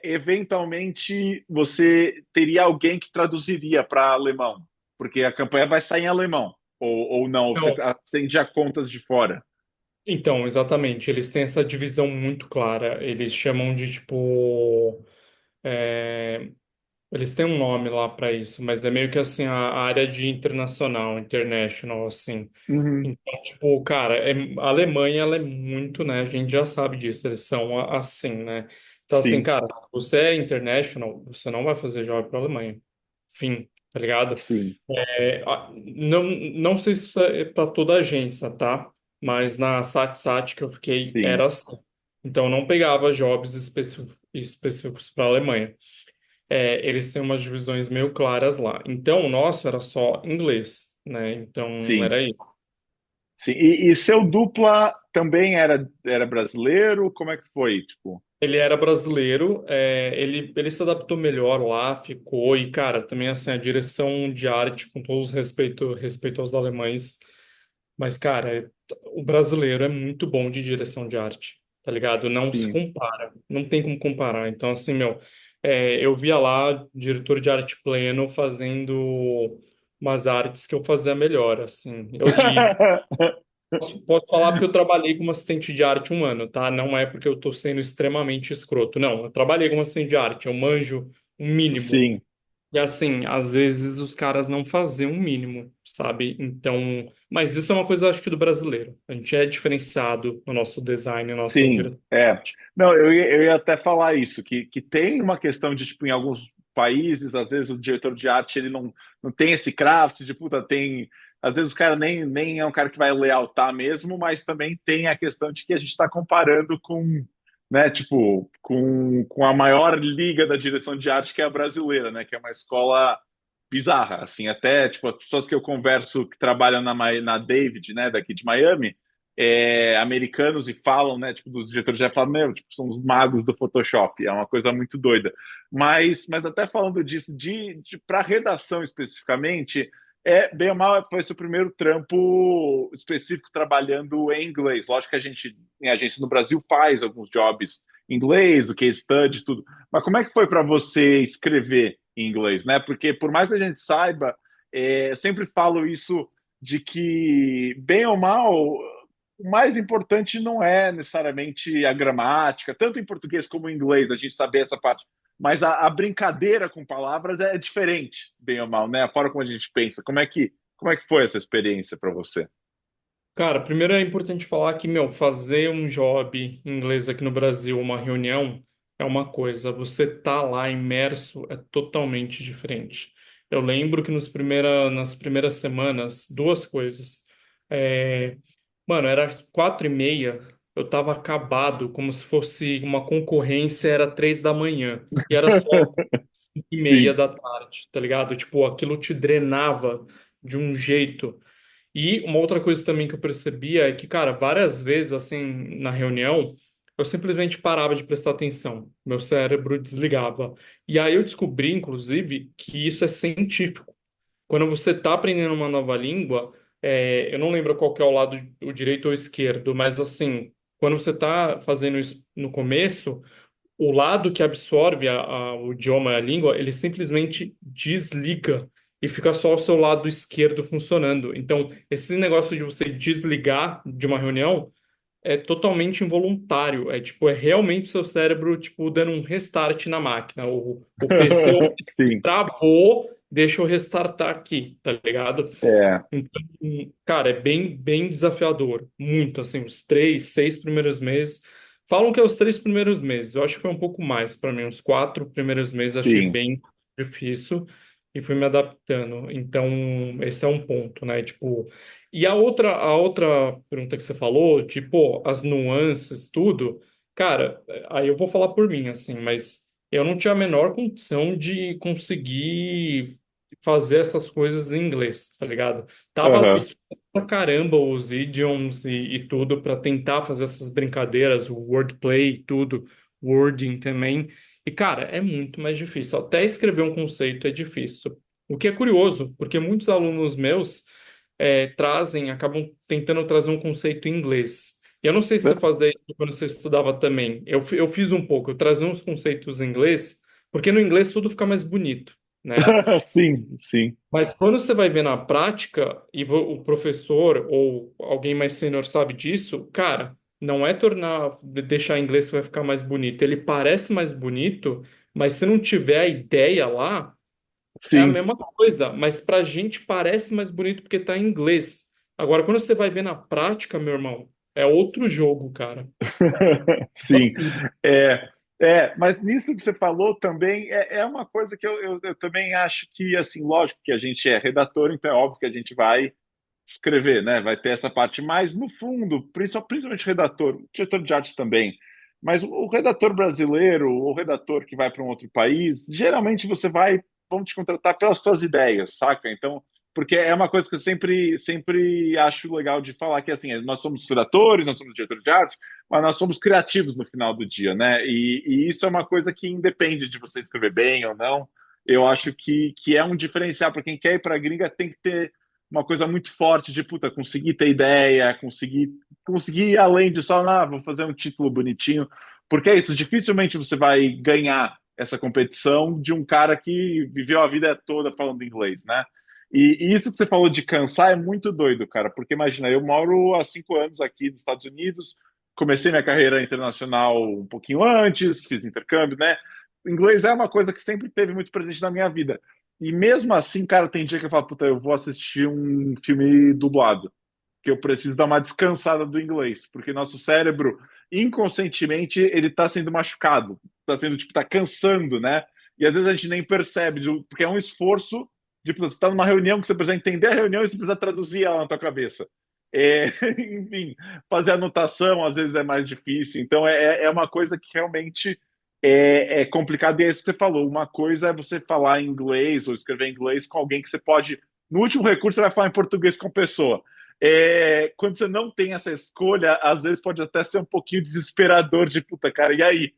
S2: eventualmente você teria alguém que traduziria para alemão, porque a campanha vai sair em alemão, ou não, ou você
S1: Não.
S2: atendia contas de fora.
S1: Então, exatamente, eles têm essa divisão muito clara. Eles chamam de tipo. é, Eles têm um nome lá para isso, mas é meio que assim a área de internacional, international, assim.
S2: Uhum.
S1: Então, tipo, cara, a Alemanha, ela é muito, né? A gente já sabe disso, eles são assim, né? Então, assim,
S2: Sim,
S1: cara, se você é international, você não vai fazer job para Alemanha. Fim, tá ligado?
S2: sim,
S1: Não sei se isso é para toda a agência, tá? Mas na SatSat que eu fiquei,
S2: sim,
S1: era assim. Então, eu não pegava jobs específicos para Alemanha. Eles têm umas divisões meio claras lá. Então, o nosso era só inglês, né? Então,
S2: sim,
S1: era isso.
S2: sim. E seu dupla também era brasileiro? Como é que foi? Tipo,
S1: Ele era brasileiro, ele se adaptou melhor lá, ficou, e, cara, também, assim, a direção de arte, com todos os respeito aos alemães, mas, cara, o brasileiro é muito bom de direção de arte, tá ligado? Não se
S2: sim.
S1: compara, não tem como comparar. Então, assim, meu, eu via lá diretor de arte pleno fazendo umas artes que eu fazia melhor, assim. Posso falar porque eu trabalhei como assistente de arte um ano, tá? Não é porque eu tô sendo extremamente escroto. Não, eu trabalhei como assistente de arte, eu manjo um mínimo.
S2: Sim,
S1: E assim, às vezes os caras não fazem um mínimo, sabe? Então, mas isso é uma coisa, acho que, do brasileiro. A gente é diferenciado no nosso design, no nosso
S2: sim,
S1: diretor.
S2: Não, eu ia até falar isso, que tem uma questão de, tipo, em alguns países, às vezes o diretor de arte, ele não tem esse craft, de puta, tem... Às vezes o cara nem é um cara que vai lealtar mesmo, mas também tem a questão de que a gente está comparando com, né, tipo, com a maior liga da direção de arte, que é a brasileira, né, que é uma escola bizarra, assim, até, tipo, as pessoas que eu converso que trabalham na David, né, daqui de Miami, americanos e falam, né, tipo, dos diretores já falam, meu, tipo, são os magos do Photoshop, é uma coisa muito doida. Mas até falando disso, de para redação especificamente, bem ou mal, foi seu primeiro trampo específico trabalhando em inglês. Lógico que a gente no Brasil faz alguns jobs em inglês, do que study, tudo. Mas como é que foi para você escrever em inglês, né? Porque por mais que a gente saiba, eu sempre falo isso de que, bem ou mal, o mais importante não é necessariamente a gramática, tanto em português como em inglês, a gente saber essa parte. Mas a brincadeira com palavras é diferente, bem ou mal, né? A forma como a gente pensa. Como é que foi essa experiência para você?
S1: Cara, primeiro é importante falar que, meu, fazer um job em inglês aqui no Brasil, uma reunião, é uma coisa. Você tá lá imerso é totalmente diferente. Eu lembro que nas primeiras semanas, duas coisas. É, Mano, era 4h30, eu tava acabado, como se fosse uma concorrência, era 3 da manhã. E era só 5h30
S2: Sim.
S1: da tarde, tá ligado? Tipo, aquilo te drenava de um jeito. E uma outra coisa também que eu percebia é que, cara, várias vezes, assim, na reunião, eu simplesmente parava de prestar atenção. Meu cérebro desligava. E aí eu descobri, inclusive, que isso é científico. Quando você está aprendendo uma nova língua, eu não lembro qual que é o lado, o direito ou o esquerdo, mas assim, quando você está fazendo isso no começo, o lado que absorve o idioma e a língua, ele simplesmente desliga e fica só o seu lado esquerdo funcionando. Então, esse negócio de você desligar de uma reunião é totalmente involuntário. É tipo, é realmente seu cérebro tipo dando um restart na máquina. O PC
S2: Sim.
S1: travou deixa eu restartar aqui, tá ligado?
S2: É,
S1: Então, cara, é bem desafiador. Muito, assim, os 3, 6 primeiros meses. Falam que é os 3 primeiros meses. Eu acho que foi um pouco mais para mim. Os 4 primeiros meses achei
S2: sim.
S1: bem difícil e fui me adaptando. Então, esse é um ponto, né? Tipo, e a outra pergunta que você falou, tipo, as nuances, tudo, cara, aí eu vou falar por mim, assim, mas eu não tinha a menor condição de conseguir fazer essas coisas em inglês, tá ligado? Tava
S2: Aham.
S1: estudando pra caramba os idioms e tudo para tentar fazer essas brincadeiras, o wordplay e tudo, wording também. E, cara, é muito mais difícil. Até escrever um conceito é difícil. O que é curioso, porque muitos alunos meus acabam tentando trazer um conceito em inglês. E eu não sei se você fazia isso quando você estudava também. Eu fiz um pouco, eu trazia uns conceitos em inglês, porque no inglês tudo fica mais bonito, né?
S2: Sim, sim.
S1: Mas quando você vai ver na prática, e o professor ou alguém mais sênior sabe disso, cara, não é deixar inglês que vai ficar mais bonito. Ele parece mais bonito, mas se não tiver a ideia lá, é a
S2: Sim.
S1: mesma coisa. Mas pra gente parece mais bonito porque tá em inglês. Agora, quando você vai ver na prática, meu irmão, é outro jogo, cara.
S2: Sim,
S1: Tudo.
S2: é, mas nisso que você falou também é uma coisa que eu também acho que, assim, lógico que a gente é redator, então é óbvio que a gente vai escrever, né? Vai ter essa parte, mas no fundo, principalmente redator, diretor de arte também, mas o redator brasileiro, o redator que vai para um outro país, geralmente vão te contratar pelas suas ideias, saca? Então, porque é uma coisa que eu sempre acho legal de falar, que assim, nós somos redatores, nós somos diretores de arte, mas nós somos criativos no final do dia, né? E isso é uma coisa que independe de você escrever bem ou não. Eu acho que é um diferencial para quem quer ir para a gringa, tem que ter uma coisa muito forte de puta, conseguir ter ideia, conseguir ir além de só, vou fazer um título bonitinho, porque é isso, dificilmente você vai ganhar essa competição de um cara que viveu a vida toda falando inglês, né? E isso que você falou de cansar é muito doido, cara, porque imagina, eu moro há 5 anos aqui nos Estados Unidos, comecei minha carreira internacional um pouquinho antes, fiz intercâmbio, né? O inglês é uma coisa que sempre teve muito presente na minha vida. E mesmo assim, cara, tem dia que eu falo, puta, eu vou assistir um filme dublado, que eu preciso dar uma descansada do inglês, porque nosso cérebro, inconscientemente, ele tá sendo machucado, tá sendo, tipo, tá cansando, né? E às vezes a gente nem percebe, porque é um esforço de, puta, você tá numa reunião que você precisa entender a reunião e você precisa traduzir ela na tua cabeça. É, enfim, fazer anotação às vezes é mais difícil. Então é uma coisa que realmente é complicado. E é isso que você falou. Uma coisa é você falar em inglês ou escrever em inglês com alguém que você pode. No último recurso, você vai falar em português com a pessoa. Quando você não tem essa escolha, às vezes pode até ser um pouquinho desesperador de puta, cara, e aí?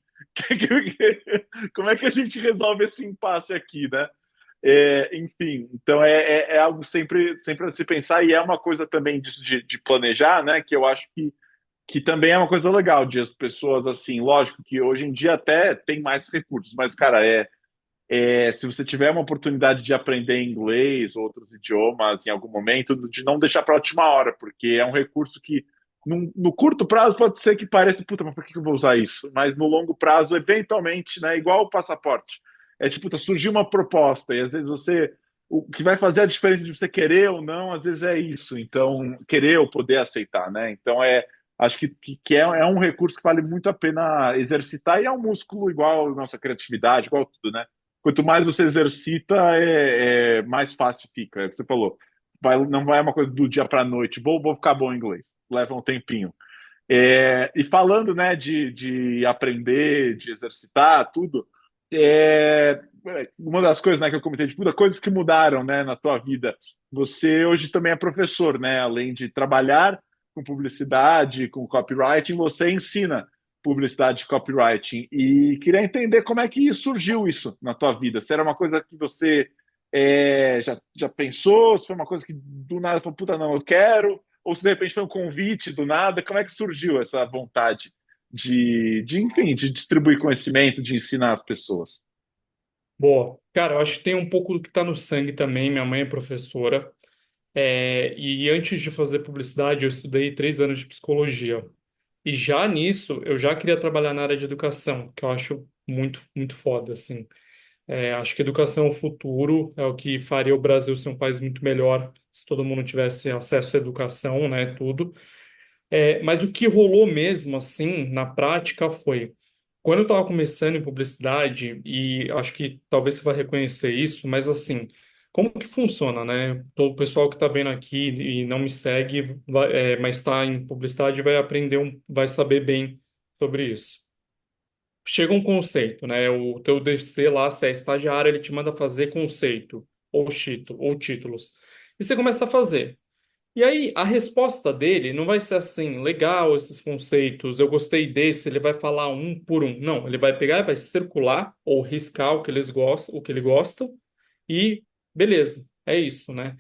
S2: Como é que a gente resolve esse impasse aqui, né? Enfim, então é algo sempre a se pensar, e é uma coisa também disso de planejar, né? Que eu acho que também é uma coisa legal de as pessoas, assim, lógico que hoje em dia até tem mais recursos, mas, cara, se você tiver uma oportunidade de aprender inglês ou outros idiomas em algum momento, de não deixar para a última hora, porque é um recurso que no curto prazo pode ser que pareça, puta, mas por que eu vou usar isso? Mas no longo prazo, eventualmente, né, igual o passaporte. É tipo, puta, surgiu uma proposta e às vezes o que vai fazer a diferença de você querer ou não, às vezes é isso. Então, querer ou poder aceitar, né? Então, acho que é um recurso que vale muito a pena exercitar e é um músculo igual a nossa criatividade, igual tudo, né? Quanto mais você exercita, mais fácil fica. É o que você falou. Não vai uma coisa do dia para a noite. Vou ficar bom em inglês. Leva um tempinho. E falando, né, de aprender, de exercitar, tudo, uma das coisas, né, que eu comentei, de puta, coisas que mudaram, né, na tua vida. Você hoje também é professor, né? Além de trabalhar com publicidade, com copywriting, você ensina publicidade e copywriting. E queria entender como é que surgiu isso na tua vida. Se era uma coisa que você já pensou, se foi uma coisa que do nada falou, puta, não, eu quero, ou se de repente foi um convite do nada, como é que surgiu essa vontade enfim, de distribuir conhecimento, de ensinar as pessoas?
S1: Boa. Cara, eu acho que tem um pouco do que tá no sangue também. Minha mãe é professora. E antes de fazer publicidade, eu estudei 3 anos de psicologia. E já nisso, eu já queria trabalhar na área de educação, que eu acho muito, muito foda, assim. Acho que educação é o futuro, é o que faria o Brasil ser um país muito melhor se todo mundo tivesse acesso à educação, né, tudo. Mas o que rolou mesmo, assim, na prática foi, quando eu estava começando em publicidade, e acho que talvez você vai reconhecer isso, mas assim, como que funciona, né? Todo o pessoal que está vendo aqui e não me segue, mas está em publicidade, vai aprender, vai saber bem sobre isso. Chega um conceito, né? O teu DC lá, se é estagiário, ele te manda fazer conceito, ou títulos. E você começa a fazer. E aí, a resposta dele não vai ser assim, legal esses conceitos, eu gostei desse, ele vai falar um por um. Não, ele vai pegar e vai circular ou riscar o que eles gostam, o que ele gosta, e beleza, é isso, né?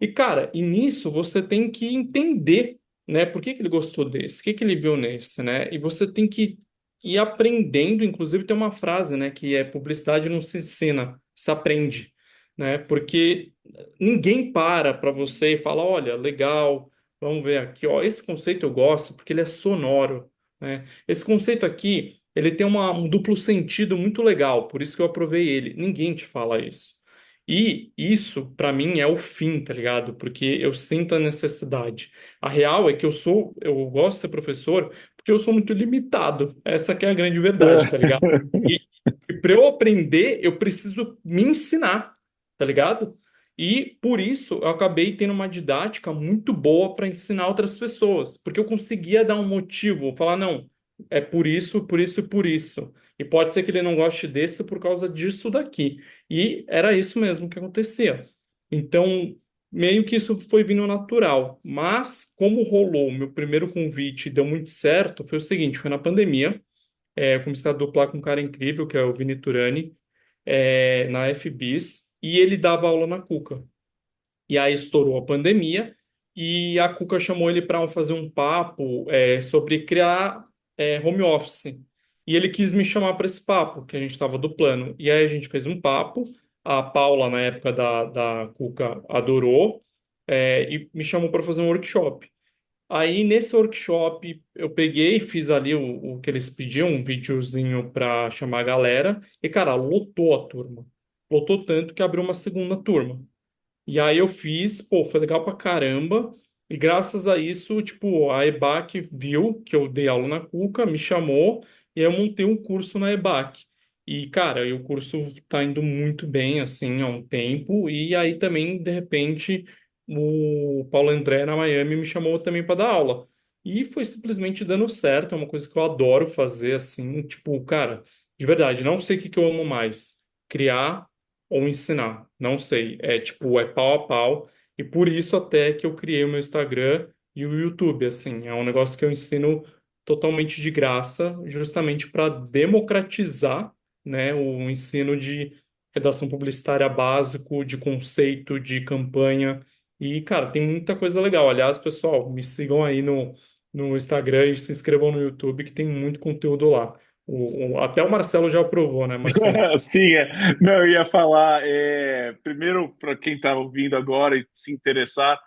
S1: E cara, e nisso você tem que entender, né, por que que ele gostou desse, o que que ele viu nesse, né? E você tem que ir aprendendo, inclusive tem uma frase, né, que é publicidade não se ensina, se aprende, né? Porque ninguém para você e fala, olha, legal, vamos ver aqui, ó, esse conceito eu gosto porque ele é sonoro, né? Esse conceito aqui, ele tem um duplo sentido muito legal, por isso que eu aprovei ele. Ninguém te fala isso. E isso, para mim, é o fim, tá ligado? Porque eu sinto a necessidade. A real é que eu gosto de ser professor porque eu sou muito limitado. Essa que é a grande verdade, tá ligado? E para eu aprender, eu preciso me ensinar, tá ligado? E por isso eu acabei tendo uma didática muito boa para ensinar outras pessoas, porque eu conseguia dar um motivo, falar, não, é por isso, por isso e por isso. E pode ser que ele não goste desse por causa disso daqui. E era isso mesmo que acontecia. Então, meio que isso foi vindo natural. Mas, como rolou o meu primeiro convite e deu muito certo, foi o seguinte: foi na pandemia. Eu comecei a duplar com um cara incrível, que é o Vini Turani, na FBIS, e ele dava aula na Cuca. E aí estourou a pandemia e a Cuca chamou ele para fazer um papo sobre criar home office. E ele quis me chamar para esse papo, que a gente estava do plano. E aí a gente fez um papo. A Paula, na época da Cuca, adorou e me chamou para fazer um workshop. Aí nesse workshop eu peguei, fiz ali o que eles pediam, um videozinho para chamar a galera. E cara, lotou a turma. Lotou tanto que abriu uma segunda turma. E aí eu fiz, pô, foi legal pra caramba. E graças a isso, tipo, a EBAC viu que eu dei aula na Cuca, me chamou, e aí eu montei um curso na EBAC. E, cara, e o curso tá indo muito bem, assim, há um tempo. E aí também, de repente, o Paulo André na Miami me chamou também para dar aula. E foi simplesmente dando certo, é uma coisa que eu adoro fazer, assim, tipo, cara, de verdade, não sei o que que eu amo mais, criar ou ensinar, não sei. É tipo, é pau a pau. E por isso até que eu criei o meu Instagram e o YouTube, assim, é um negócio que eu ensino totalmente de graça, justamente para democratizar, né, o ensino de redação publicitária básico, de conceito, de campanha. E, cara, tem muita coisa legal. Aliás, pessoal, me sigam aí no Instagram e se inscrevam no YouTube, que tem muito conteúdo lá. Até o Marcelo já aprovou, né, Marcelo?
S2: Sim, não, eu ia falar. Primeiro, para quem está ouvindo agora e se interessar,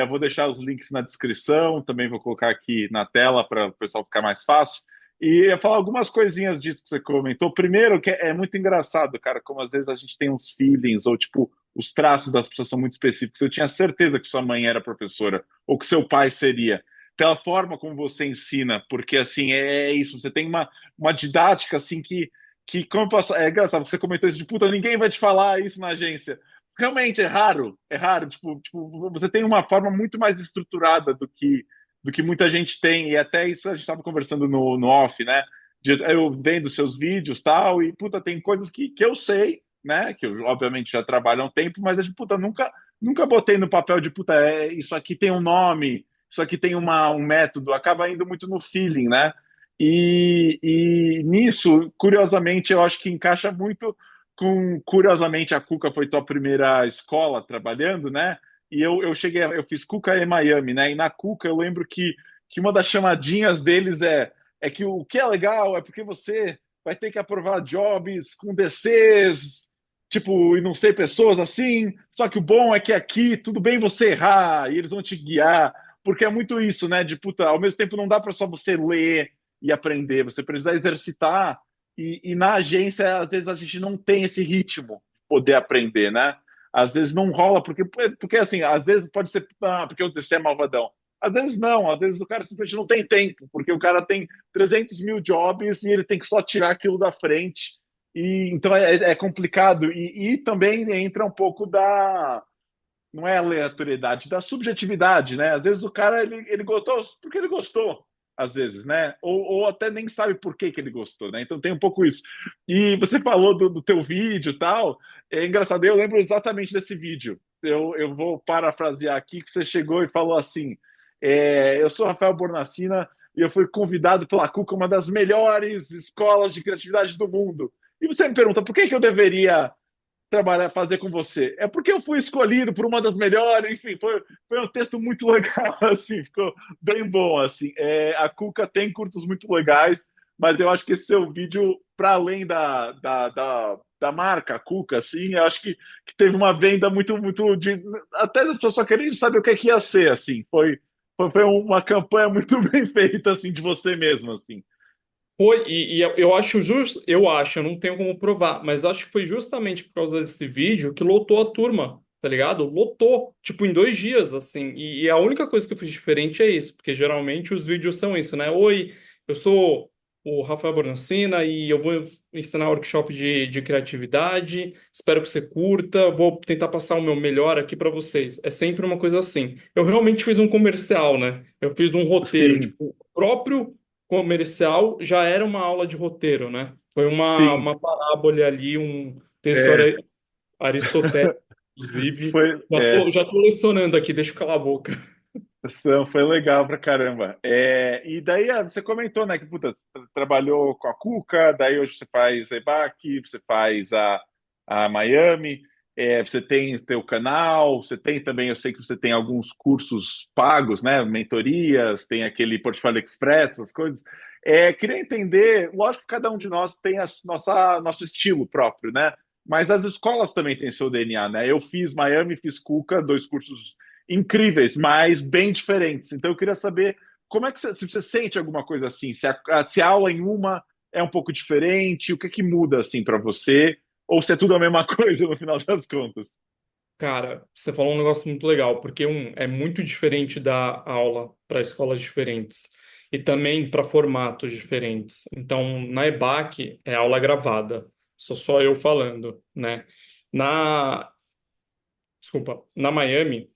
S2: vou deixar os links na descrição, também vou colocar aqui na tela para o pessoal ficar mais fácil. E ia falar algumas coisinhas disso que você comentou. Primeiro, que é muito engraçado, cara, como às vezes a gente tem uns feelings, ou tipo, os traços das pessoas são muito específicos. Eu tinha certeza que sua mãe era professora, ou que seu pai seria, pela forma como você ensina, porque assim, é isso, você tem uma didática assim que como eu posso, é engraçado, você comentou isso de puta, ninguém vai te falar isso na agência. Realmente é raro, tipo, você tem uma forma muito mais estruturada do que muita gente tem, e até isso a gente estava conversando no off, né? Eu vendo seus vídeos tal, e puta, tem coisas que eu sei, né? Que eu obviamente já trabalho há um tempo, mas eu, puta, nunca botei no papel de puta, isso aqui tem um nome, isso aqui tem um método, acaba indo muito no feeling, né? E nisso, curiosamente, eu acho que encaixa muito com. Curiosamente, a Cuca foi tua primeira escola trabalhando, né? E eu fiz Cuca em Miami, né? E na Cuca eu lembro que uma das chamadinhas deles é que o que é legal é porque você vai ter que aprovar jobs com DCs, tipo, e não sei, pessoas assim. Só que o bom é que aqui tudo bem você errar e eles vão te guiar, porque é muito isso, né? De puta, ao mesmo tempo não dá para só você ler e aprender, você precisa exercitar E na agência, às vezes, a gente não tem esse ritmo de poder aprender, né? Às vezes não rola, porque assim, às vezes pode ser porque você é malvadão. Às vezes não, às vezes o cara simplesmente não tem tempo, porque o cara tem 300 mil jobs e ele tem que só tirar aquilo da frente. E então é complicado. E também entra um pouco da, não é aleatoriedade, da subjetividade, né? Às vezes o cara ele gostou porque ele gostou, às vezes, né? Ou até nem sabe por que ele gostou, né? Então tem um pouco isso. E você falou do teu vídeo e tal, é engraçado, eu lembro exatamente desse vídeo. Eu vou parafrasear aqui que você chegou e falou assim: eu sou Rafael Bornacina e eu fui convidado pela Cuca, uma das melhores escolas de criatividade do mundo. E você me pergunta por que eu deveria trabalhar, fazer com você. É porque eu fui escolhido por uma das melhores, enfim, foi um texto muito legal, assim, ficou bem bom, assim. A Cuca tem curtos muito legais, mas eu acho que esse seu vídeo, para além da marca Cuca, assim, eu acho que teve uma venda muito de, até as pessoas só querendo saber o que ia ser, assim, foi uma campanha muito bem feita, assim, de você mesmo, assim.
S1: Foi, e eu acho justo, eu acho, eu não tenho como provar, mas acho que foi justamente por causa desse vídeo que lotou a turma, tá ligado? Lotou, tipo, em 2 dias, assim. E a única coisa que eu fiz diferente é isso, porque geralmente os vídeos são isso, né? Oi, eu sou o Rafael Bornacina e eu vou ensinar workshop de criatividade. Espero que você curta. Vou tentar passar o meu melhor aqui para vocês. É sempre uma coisa assim. Eu realmente fiz um comercial, né? Eu fiz um roteiro,
S2: Sim,
S1: tipo, próprio comercial já era uma aula de roteiro, né? Foi
S2: sim.
S1: uma parábola ali, um texto
S2: É,
S1: aristotélico, inclusive.
S2: foi,
S1: Já tô lecionando aqui, deixa eu calar a boca.
S2: foi legal pra caramba. E daí você comentou, né, que puta, trabalhou com a Cuca, daí hoje você faz a EBAC, você faz a Miami, você tem teu canal, você tem também, eu sei que você tem alguns cursos pagos, né, mentorias, tem aquele Portfólio Express, essas coisas. Queria entender, lógico que cada um de nós tem nosso estilo próprio, né? Mas as escolas também têm seu DNA, né? Eu fiz Miami, fiz Cuca, dois cursos incríveis, mas bem diferentes. Então eu queria saber como é que se você sente alguma coisa assim, se a aula em uma é um pouco diferente, o que que muda assim para você, ou se é tudo a mesma coisa no final das contas.
S1: Cara, você falou um negócio muito legal, porque é muito diferente da aula para escolas diferentes e também para formatos diferentes. Então, na EBAC é aula gravada, sou só eu falando, né? Na, desculpa, na Miami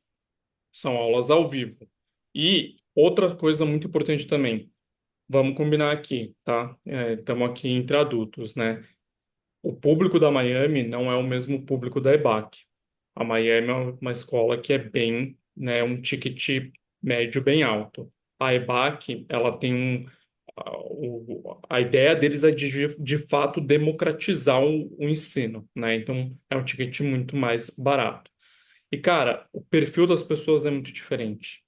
S1: são aulas ao vivo. E outra coisa muito importante também, vamos combinar aqui, tá? Estamos aqui entre adultos, né? O público da Miami não é o mesmo público da EBAC. A Miami é uma escola que é bem, né, um ticket médio bem alto. A EBAC, ela tem a ideia deles é de fato democratizar o ensino, né? Então é um ticket muito mais barato. E cara, o perfil das pessoas é muito diferente.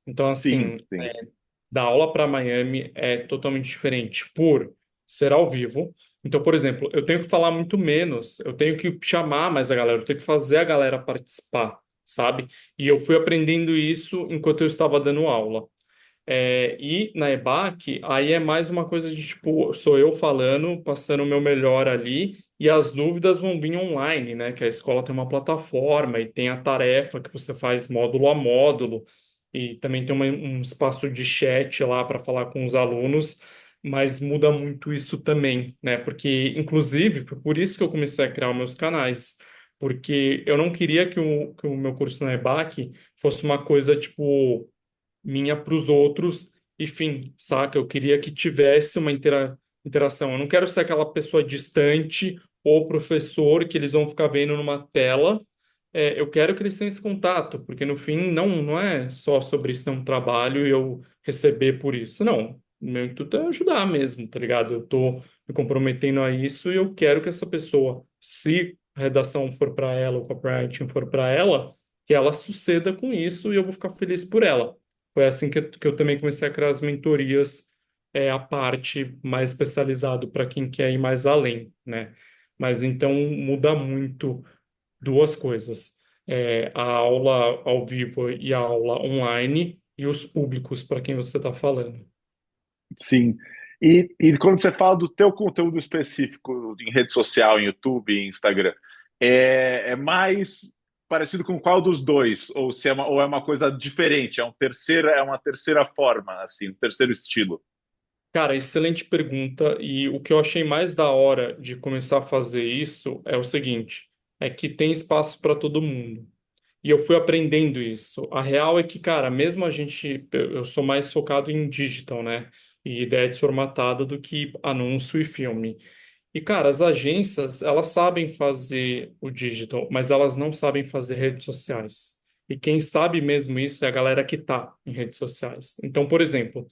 S1: Então
S2: Sim,
S1: assim,
S2: sim.
S1: da aula para Miami é totalmente diferente por ser ao vivo. Então, por exemplo, eu tenho que falar muito menos, eu tenho que chamar mais a galera, eu tenho que fazer a galera participar, sabe? E eu fui aprendendo isso enquanto eu estava dando aula. E na EBAC, aí é mais uma coisa de tipo, sou eu falando, passando o meu melhor ali, e as dúvidas vão vir online, né? Que a escola tem uma plataforma e tem a tarefa que você faz módulo a módulo, e também tem um espaço de chat lá para falar com os alunos, mas muda muito isso também, né? Porque, inclusive, foi por isso que eu comecei a criar os meus canais. Porque eu não queria que o meu curso na EBAC fosse uma coisa tipo minha para os outros, enfim, saca? Eu queria que tivesse uma interação. Eu não quero ser aquela pessoa distante ou professor que eles vão ficar vendo numa tela. Eu quero que eles tenham esse contato, porque no fim não é só sobre ser um trabalho e eu receber por isso. Não, meu intuito é ajudar mesmo, tá ligado? Eu tô me comprometendo a isso e eu quero que essa pessoa, se a redação for para ela, o copywriting for para ela, que ela suceda com isso e eu vou ficar feliz por ela. Foi assim que eu também comecei a criar as mentorias, a parte mais especializado para quem quer ir mais além, né? Mas então muda muito duas coisas. A aula ao vivo e a aula online e os públicos para quem você está falando.
S2: Sim. E quando você fala do teu conteúdo específico em rede social, em YouTube, em Instagram, é mais parecido com qual dos dois? Ou se é ou é uma coisa diferente? É uma terceira forma, assim, um terceiro estilo?
S1: Cara, excelente pergunta. E o que eu achei mais da hora de começar a fazer isso é o seguinte: é que tem espaço para todo mundo. E eu fui aprendendo isso. A real é que, cara, mesmo a gente, eu sou mais focado em digital, né? E ideia desformatada do que anúncio e filme. E, cara, as agências, elas sabem fazer o digital, mas elas não sabem fazer redes sociais. E quem sabe mesmo isso é a galera que tá em redes sociais. Então, por exemplo,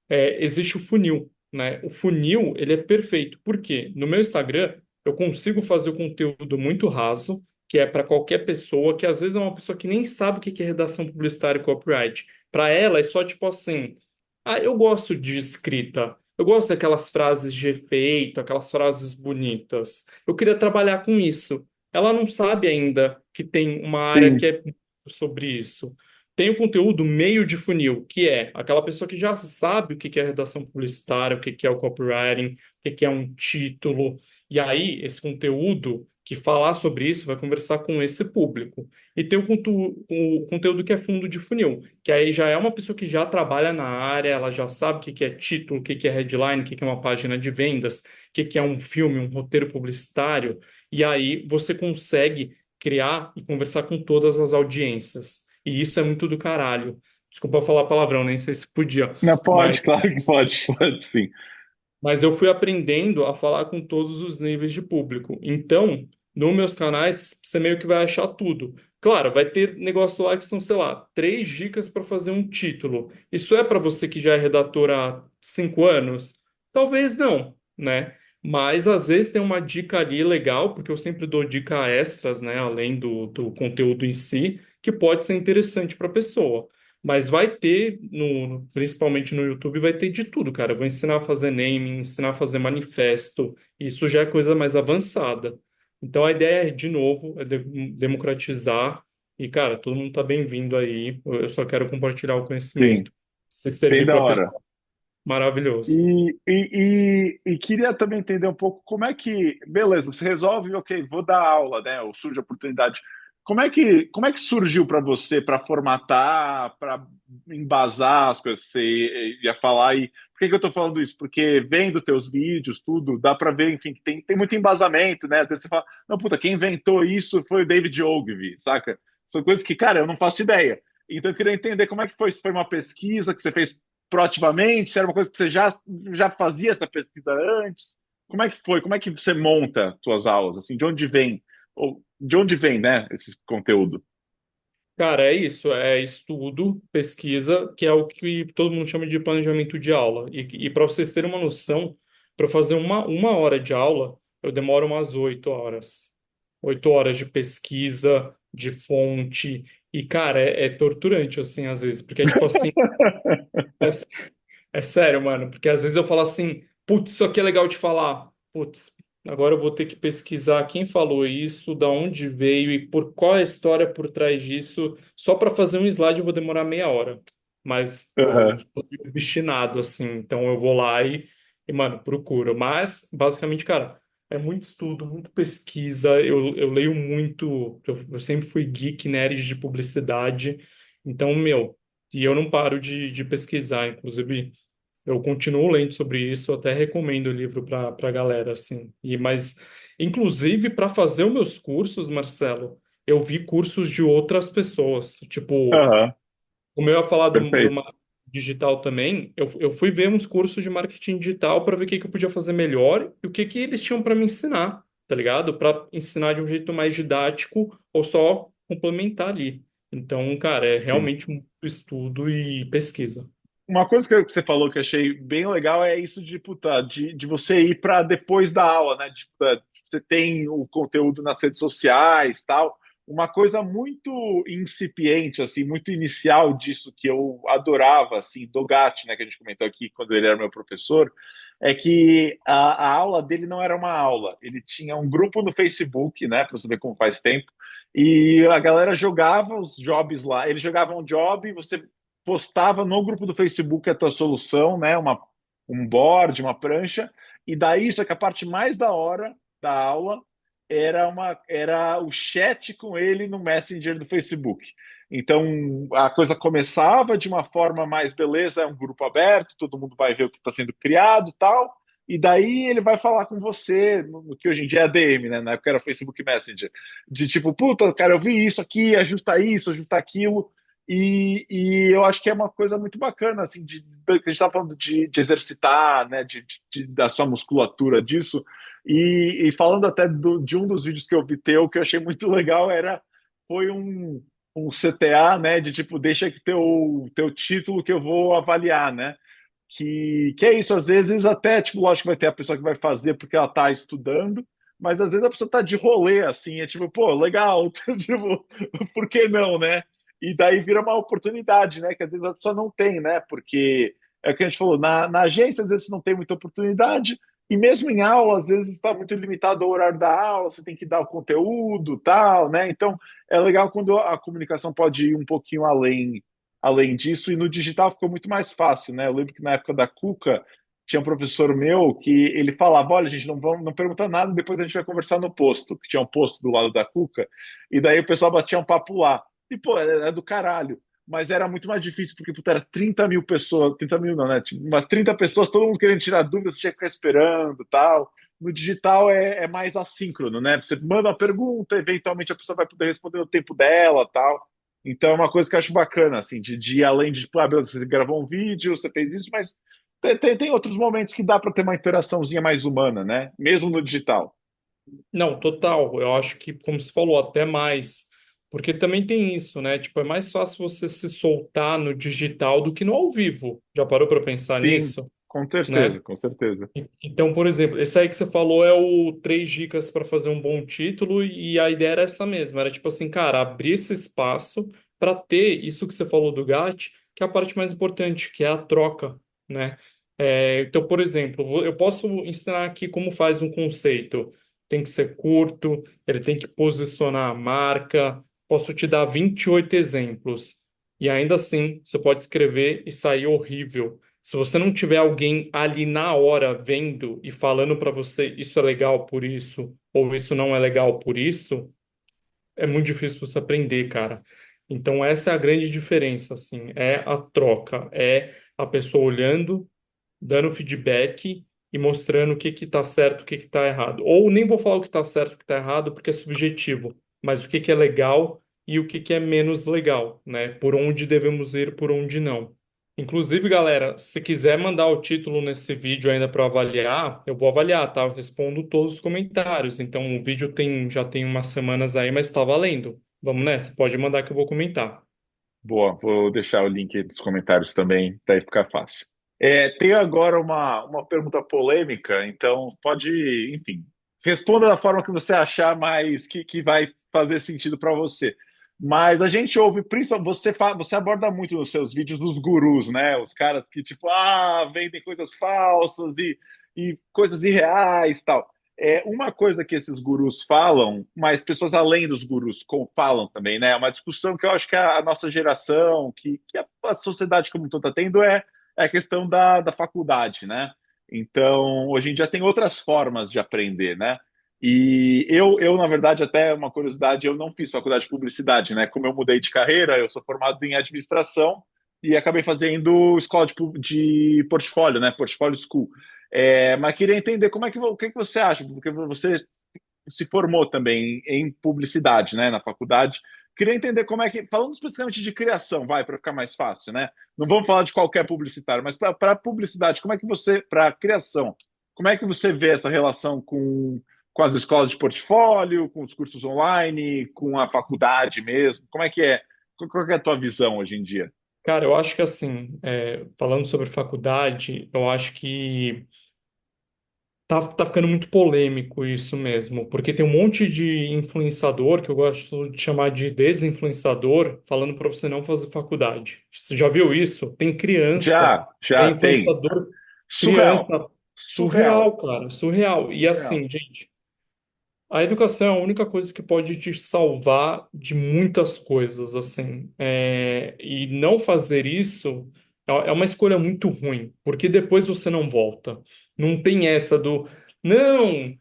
S1: existe o funil, né? O funil, ele é perfeito. Por quê? No meu Instagram, eu consigo fazer o conteúdo muito raso, que é para qualquer pessoa, que às vezes é uma pessoa que nem sabe o que que é redação publicitária e copyright. Para ela, é só tipo assim: ah, eu gosto de escrita. Eu gosto daquelas frases de efeito, aquelas frases bonitas. Eu queria trabalhar com isso. Ela não sabe ainda que tem uma área que
S2: Sim,
S1: é sobre isso. Tem o conteúdo meio de funil, que é aquela pessoa que já sabe o que que é redação publicitária, o que que é o copywriting, o que que é um título. E aí, esse conteúdo que falar sobre isso vai conversar com esse público. E tem o conteúdo que é fundo de funil, que aí já é uma pessoa que já trabalha na área, ela já sabe o que que é título, o que que é headline, o que que é uma página de vendas, o que que é um filme, um roteiro publicitário. E aí você consegue criar e conversar com todas as audiências. E isso é muito do caralho. Desculpa falar palavrão, nem sei se podia,
S2: não
S1: mas,
S2: pode, claro que pode, pode sim.
S1: mas eu fui aprendendo a falar com todos os níveis de público. Então, nos meus canais, você meio que vai achar tudo. Claro, vai ter negócio lá que são, sei lá, 3 dicas para fazer um título. Isso é para você que já é redator há 5 anos? Talvez não, né? Mas às vezes tem uma dica ali legal, porque eu sempre dou dica extras, né? Além do conteúdo em si, que pode ser interessante para a pessoa. Mas vai ter, principalmente no YouTube, vai ter de tudo, cara. Eu vou ensinar a fazer naming, ensinar a fazer manifesto. Isso já é coisa mais avançada. Então a ideia é, de novo, democratizar. E, cara, todo mundo tá bem-vindo aí. Eu só quero compartilhar o
S2: Sim,
S1: conhecimento. Se
S2: bem
S1: servir
S2: da
S1: para
S2: hora.
S1: pessoa, maravilhoso.
S2: E queria também entender um pouco como é que, beleza, você resolve, ok, vou dar aula, né? Ou surge a oportunidade. Como é que surgiu para você para formatar, para embasar as coisas que você ia falar? E por que que eu estou falando isso? Porque vendo teus vídeos, tudo, dá para ver, enfim, que tem muito embasamento, né? Às vezes você fala, não, puta, quem inventou isso foi o David Ogilvy, saca? São coisas que, cara, eu não faço ideia. Então eu queria entender como é que foi, se foi uma pesquisa que você fez proativamente? Se era uma coisa que você já fazia essa pesquisa antes? Como é que foi? Como é que você monta suas aulas? Assim, de onde vem? Ou de onde vem, né, esse conteúdo?
S1: Cara, é isso, é estudo, pesquisa, que é o que todo mundo chama de planejamento de aula. E para vocês terem uma noção, para fazer uma hora de aula, eu demoro umas 8 horas. 8 horas de pesquisa, de fonte. E, cara, é torturante, assim, às vezes, porque é tipo assim, é, é sério, mano, porque às vezes eu falo assim, putz, isso aqui é legal de falar. Putz, agora eu vou ter que pesquisar quem falou isso, da onde veio e por qual é a história por trás disso. Só para fazer um slide eu vou demorar meia hora. Mas, pô, eu
S2: Aham.
S1: sou obstinado, assim, então eu vou lá mano, procuro. Mas, basicamente, cara, é muito estudo, muito pesquisa. Eu leio muito, eu sempre fui geek, nerd de publicidade. Então, meu. E eu não paro de pesquisar, inclusive eu continuo lendo sobre isso, até recomendo o livro para a galera, assim. Mas, inclusive, para fazer os meus cursos, Marcelo, eu vi cursos de outras pessoas. Tipo,
S2: Aham.
S1: como eu ia falar do
S2: Perfeito.
S1: marketing digital também, eu fui ver uns cursos de marketing digital para ver o que que eu podia fazer melhor e o que que eles tinham para me ensinar, tá ligado? Para ensinar de um jeito mais didático ou só complementar ali. Então, cara, é
S2: Sim.
S1: realmente muito estudo e pesquisa.
S2: Uma coisa que você falou que eu achei bem legal é isso de, puta, de você ir para depois da aula, né? De, puta, você tem o conteúdo nas redes sociais, tal. Uma coisa muito incipiente, assim, muito inicial disso que eu adorava, assim, do Gatti, né? Que a gente comentou aqui quando ele era meu professor, é que a aula dele não era uma aula. Ele tinha um grupo no Facebook, né? Para você ver como faz tempo. E a galera jogava os jobs lá. Eles jogavam um job, você postava no grupo do Facebook a tua solução, né? um board, uma prancha, e daí, só que a parte mais da hora da aula era o chat com ele no Messenger do Facebook. Então a coisa começava de uma forma mais beleza, é um grupo aberto, todo mundo vai ver o que está sendo criado, tal. E daí ele vai falar com você, no que hoje em dia é ADM, né? Na época era Facebook Messenger, de tipo, puta, cara, eu vi isso aqui, ajusta isso, ajusta aquilo. E eu acho que é uma coisa muito bacana, assim, a gente estava falando de exercitar, né, da sua musculatura disso. E falando até de um dos vídeos que eu vi teu, que eu achei muito legal, foi um CTA, né, de tipo, deixa que teu título que eu vou avaliar, né? Que é isso, às vezes até, tipo, lógico que vai ter a pessoa que vai fazer porque ela está estudando, mas às vezes a pessoa está de rolê, assim, é tipo, pô, legal, tipo, por que não, né? E daí vira uma oportunidade, né? Que às vezes a pessoa não tem, né? Porque é o que a gente falou, na agência às vezes não tem muita oportunidade, e mesmo em aula, às vezes está muito limitado ao horário da aula, você tem que dar o conteúdo, tal, né? Então é legal quando a comunicação pode ir um pouquinho além disso, e no digital ficou muito mais fácil, né? Eu lembro que na época da Cuca tinha um professor meu que ele falava: olha, gente, não pergunta nada, depois a gente vai conversar no posto, que tinha um posto do lado da Cuca, e daí o pessoal batia um papo lá. E, pô, era do caralho. Mas era muito mais difícil, porque puta, era 30 mil pessoas, 30 mil não, né? Tipo, umas 30 pessoas, todo mundo querendo tirar dúvidas, você tinha que ficar esperando tal. No digital é mais assíncrono, né? Você manda uma pergunta, eventualmente a pessoa vai poder responder no tempo dela tal. Então é uma coisa que eu acho bacana, assim, de ir além de, tipo, ah, beleza, você gravou um vídeo, você fez isso, mas tem outros momentos que dá para ter uma interaçãozinha mais humana, né? Mesmo no digital.
S1: Não, total. Eu acho que, como você falou, até mais. Porque também tem isso, né? Tipo, é mais fácil você se soltar no digital do que no ao vivo. Já parou para pensar
S2: Sim,
S1: nisso,
S2: com certeza,
S1: né?
S2: com certeza.
S1: Então, por exemplo, esse aí que você falou é o três dicas para fazer um bom título, e a ideia era essa mesma, era tipo assim, cara, abrir esse espaço para ter isso que você falou do GAT, que é a parte mais importante, que é a troca, né? Então, por exemplo, eu posso ensinar aqui como faz um conceito. Tem que ser curto, ele tem que posicionar a marca. Posso te dar 28 exemplos. E ainda assim, você pode escrever e sair horrível. Se você não tiver alguém ali na hora vendo e falando para você isso é legal por isso ou isso não é legal por isso, é muito difícil você aprender, cara. Então essa é a grande diferença, assim, é a troca, é a pessoa olhando, dando feedback e mostrando o que que tá certo, o que que tá errado. Ou nem vou falar o que tá certo, o que tá errado, porque é subjetivo, mas o que que é legal e o que que é menos legal, né? Por onde devemos ir, por onde não. Inclusive, galera, se quiser mandar o título nesse vídeo ainda para avaliar, eu vou avaliar, tá? Eu respondo todos os comentários. Então, o vídeo já tem umas semanas aí, mas está valendo. Vamos nessa, pode mandar que eu vou comentar.
S2: Boa, vou deixar o link aí nos comentários também, daí fica fácil. Tem agora uma pergunta polêmica, então pode, enfim, responda da forma que você achar mais que vai fazer sentido para você. Mas a gente ouve, principalmente, você aborda muito nos seus vídeos os gurus, né? Os caras que, tipo, vendem coisas falsas e coisas irreais tal. Uma coisa que esses gurus falam, mas pessoas além dos gurus falam também, né? É uma discussão que eu acho que a nossa geração, que a sociedade como um todo está tendo, é a questão da faculdade, né? Então, hoje em dia tem outras formas de aprender, né? E na verdade, até uma curiosidade, eu não fiz faculdade de publicidade, né? Como eu mudei de carreira, eu sou formado em administração e acabei fazendo escola de portfólio, né? Portfólio School. Mas queria entender o que que você acha, porque você se formou também em publicidade, né, na faculdade. Queria entender como é que, falando especificamente de criação, vai, para ficar mais fácil, né? Não vamos falar de qualquer publicitário, mas para publicidade, como é que você, para criação, como é que você vê essa relação com as escolas de portfólio, com os cursos online, com a faculdade mesmo? Como é que é? Qual que é a tua visão hoje em dia?
S1: Cara, eu acho que assim, falando sobre faculdade, eu acho que tá ficando muito polêmico isso mesmo, porque tem um monte de influenciador, que eu gosto de chamar de desinfluenciador, falando para você não fazer faculdade. Você já viu isso? Tem criança,
S2: Já
S1: tem
S2: tem.
S1: influenciador,
S2: Surreal.
S1: criança,
S2: Surreal.
S1: surreal, cara, surreal. E
S2: Surreal.
S1: assim, gente, a educação é a única coisa que pode te salvar de muitas coisas, assim. E não fazer isso é uma escolha muito ruim, porque depois você não volta. Não tem essa do, não,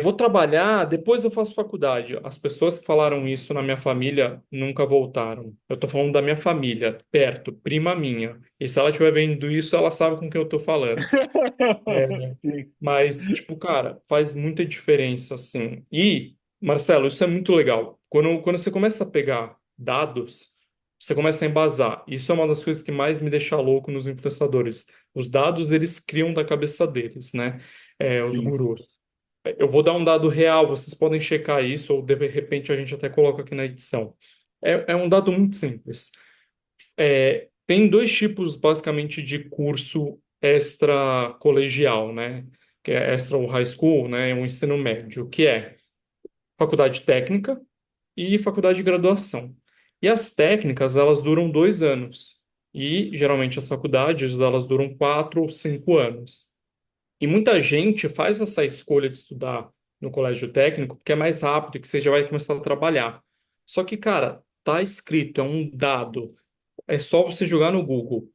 S1: vou trabalhar, depois eu faço faculdade. As pessoas que falaram isso na minha família nunca voltaram. Eu tô falando da minha família, perto, prima minha. E se ela estiver vendo isso, ela sabe com quem eu tô falando.
S2: Sim,
S1: Mas, tipo, cara, faz muita diferença, assim. E, Marcelo, isso é muito legal. Quando você começa a pegar dados, você começa a embasar. Isso é uma das coisas que mais me deixa louco nos influenciadores. Os dados, eles criam da cabeça deles, né? Os
S2: sim,
S1: gurus. Eu vou dar um dado real, vocês podem checar isso, ou de repente a gente até coloca aqui na edição. É um dado muito simples. Tem dois tipos, basicamente, de curso extra-colegial, né? Que é extra ou high school, né? O ensino médio, que é faculdade técnica e faculdade de graduação. E as técnicas, elas duram 2 anos. E, geralmente, as faculdades, elas duram 4 ou 5 anos. E muita gente faz essa escolha de estudar no colégio técnico porque é mais rápido e que você já vai começar a trabalhar. Só que, cara, tá escrito, é um dado. É só você jogar no Google.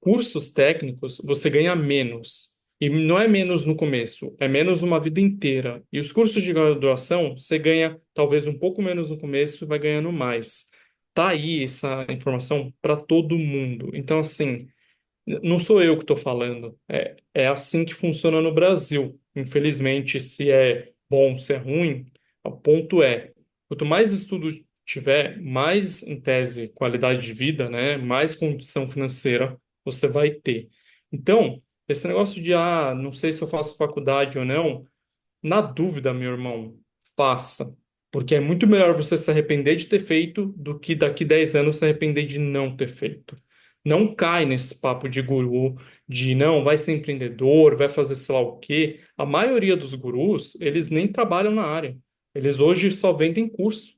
S1: Cursos técnicos, você ganha menos. E não é menos no começo, é menos uma vida inteira. E os cursos de graduação, você ganha talvez um pouco menos no começo e vai ganhando mais. Tá aí essa informação para todo mundo. Então, assim, não sou eu que estou falando. É assim que funciona no Brasil. Infelizmente, se é bom, se é ruim, o ponto é, quanto mais estudo tiver, mais, em tese, qualidade de vida, né, mais condição financeira você vai ter. Então, esse negócio de, não sei se eu faço faculdade ou não, na dúvida, meu irmão, faça. Porque é muito melhor você se arrepender de ter feito do que daqui 10 anos se arrepender de não ter feito. Não cai nesse papo de guru, de não, vai ser empreendedor, vai fazer sei lá o quê. A maioria dos gurus, eles nem trabalham na área. Eles hoje só vendem curso.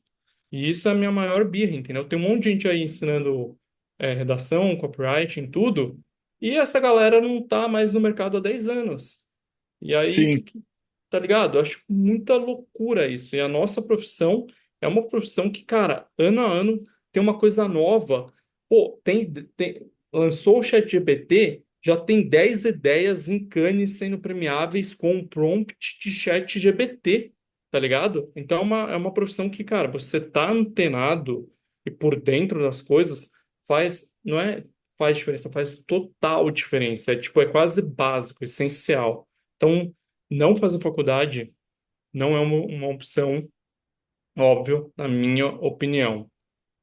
S1: E isso é a minha maior birra, entendeu? Tem um monte de gente aí ensinando redação, copywriting, tudo. E essa galera não tá mais no mercado há 10 anos. E aí,
S2: sim,
S1: tá ligado? Eu acho muita loucura isso. E a nossa profissão é uma profissão que, cara, ano a ano tem uma coisa nova. Pô, lançou o ChatGPT, já tem 10 ideias em Cannes sendo premiáveis com um prompt de ChatGPT, tá ligado? Então é uma profissão que, cara, você tá antenado e por dentro das coisas não é faz diferença, faz total diferença. É quase básico, essencial. Então, não fazer faculdade não é uma opção, óbvio, na minha opinião,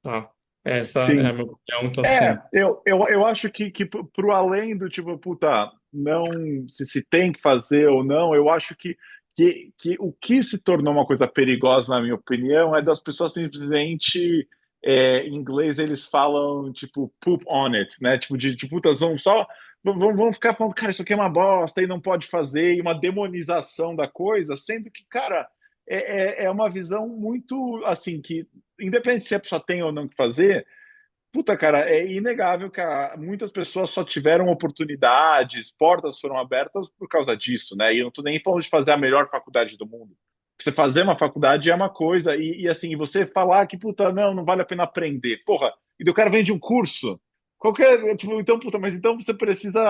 S1: tá? Essa é a
S2: sim.
S1: minha opinião, então
S2: É,
S1: assim,
S2: eu acho que pro além do tipo, puta, não se tem que fazer ou não, eu acho que o que se tornou uma coisa perigosa, na minha opinião, é das pessoas simplesmente, em inglês eles falam, tipo, poop on it, né? Tipo, de putas, vamos ficar falando, cara, isso aqui é uma bosta e não pode fazer, e uma demonização da coisa, sendo que, cara, é uma visão muito, assim, que, independente se a pessoa tem ou não que fazer. Puta, cara, é inegável que muitas pessoas só tiveram oportunidades, portas foram abertas por causa disso, né? E eu não tô nem falando de fazer a melhor faculdade do mundo. Você fazer uma faculdade é uma coisa, e assim, você falar que, puta, não vale a pena aprender. Porra, e daí o cara vende um curso. Qualquer, tipo, então, puta, mas então você precisa,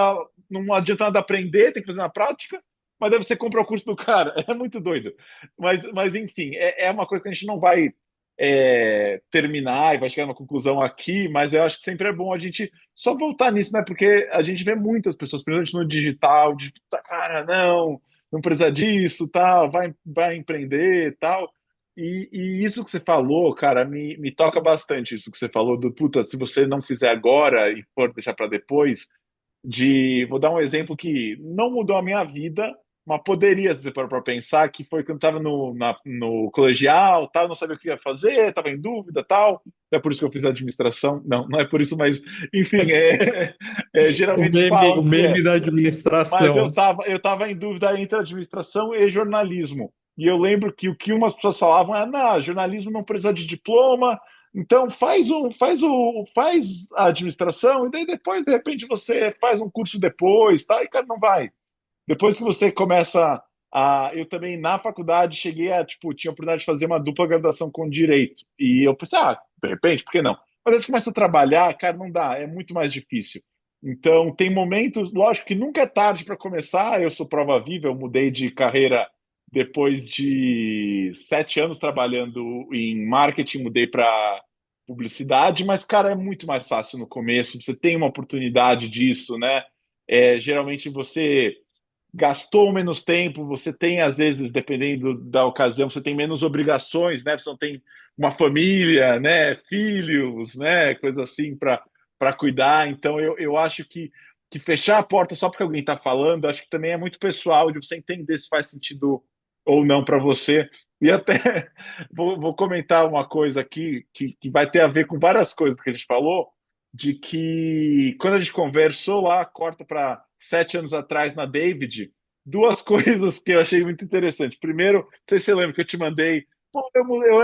S2: não adianta nada aprender, tem que fazer na prática, mas daí você compra o curso do cara. É muito doido. Mas enfim, é uma coisa que a gente não vai terminar e vai chegar numa conclusão aqui, mas eu acho que sempre é bom a gente só voltar nisso, né? Porque a gente vê muitas pessoas, principalmente no digital, de "Puta, cara, não precisa disso, tal, vai empreender, tal. E isso que você falou, cara, me toca bastante isso que você falou do puta, se você não fizer agora e for deixar para depois, vou dar um exemplo que não mudou a minha vida, mas poderia, se você for para pensar, que foi quando estava no colegial, tal, não sabia o que ia fazer, estava em dúvida, tal. É por isso que eu fiz administração. Não, não é por isso, mas enfim,
S1: o
S2: geralmente
S1: meme,
S2: falam
S1: o
S2: que
S1: meme
S2: é.
S1: da
S2: Mas
S1: administração.
S2: eu tava em dúvida entre administração e jornalismo. E eu lembro que o que umas pessoas falavam é, não, jornalismo não precisa de diploma, então faz a administração e daí depois, de repente, você faz um curso depois, tá? E cara, não vai. Depois que você começa eu também na faculdade cheguei a, tipo, tinha a oportunidade de fazer uma dupla graduação com direito. E eu pensei, de repente, por que não? Mas aí você começa a trabalhar, cara, não dá, é muito mais difícil. Então, tem momentos, lógico que nunca é tarde para começar. Eu sou prova viva, eu mudei de carreira depois de 7 anos trabalhando em marketing, mudei para publicidade, mas, cara, é muito mais fácil no começo. Você tem uma oportunidade disso, né? Geralmente você gastou menos tempo, você tem, às vezes, dependendo da ocasião, você tem menos obrigações, né? Você não tem uma família, né? Filhos, né? Coisa assim para cuidar. Então, eu acho que fechar a porta só porque alguém está falando, acho que também é muito pessoal de você entender se faz sentido ou não para você. E até vou comentar uma coisa aqui que vai ter a ver com várias coisas que a gente falou, de que quando a gente conversou lá, corta para 7 anos atrás na David, duas coisas que eu achei muito interessante. Primeiro, não sei se você lembra que eu te mandei, pô, eu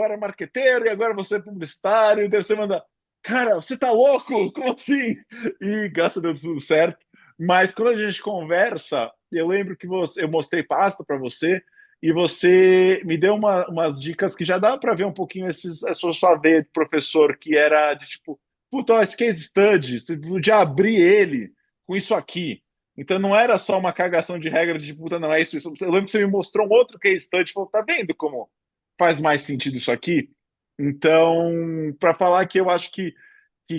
S2: era marqueteiro e agora você é publicitário, e daí você manda, cara, você tá louco? Como assim? E graças a Deus tudo certo. Mas quando a gente conversa, eu lembro que eu mostrei pasta para você e você me deu umas dicas que já dá para ver um pouquinho essa sua veia de professor, que era de tipo, puta, ó, esse case study, você podia abrir ele com isso aqui. Então não era só uma cagação de regra de puta, não é isso. Eu lembro que você me mostrou um outro case study e falou, tá vendo como faz mais sentido isso aqui? Então, para falar que eu acho que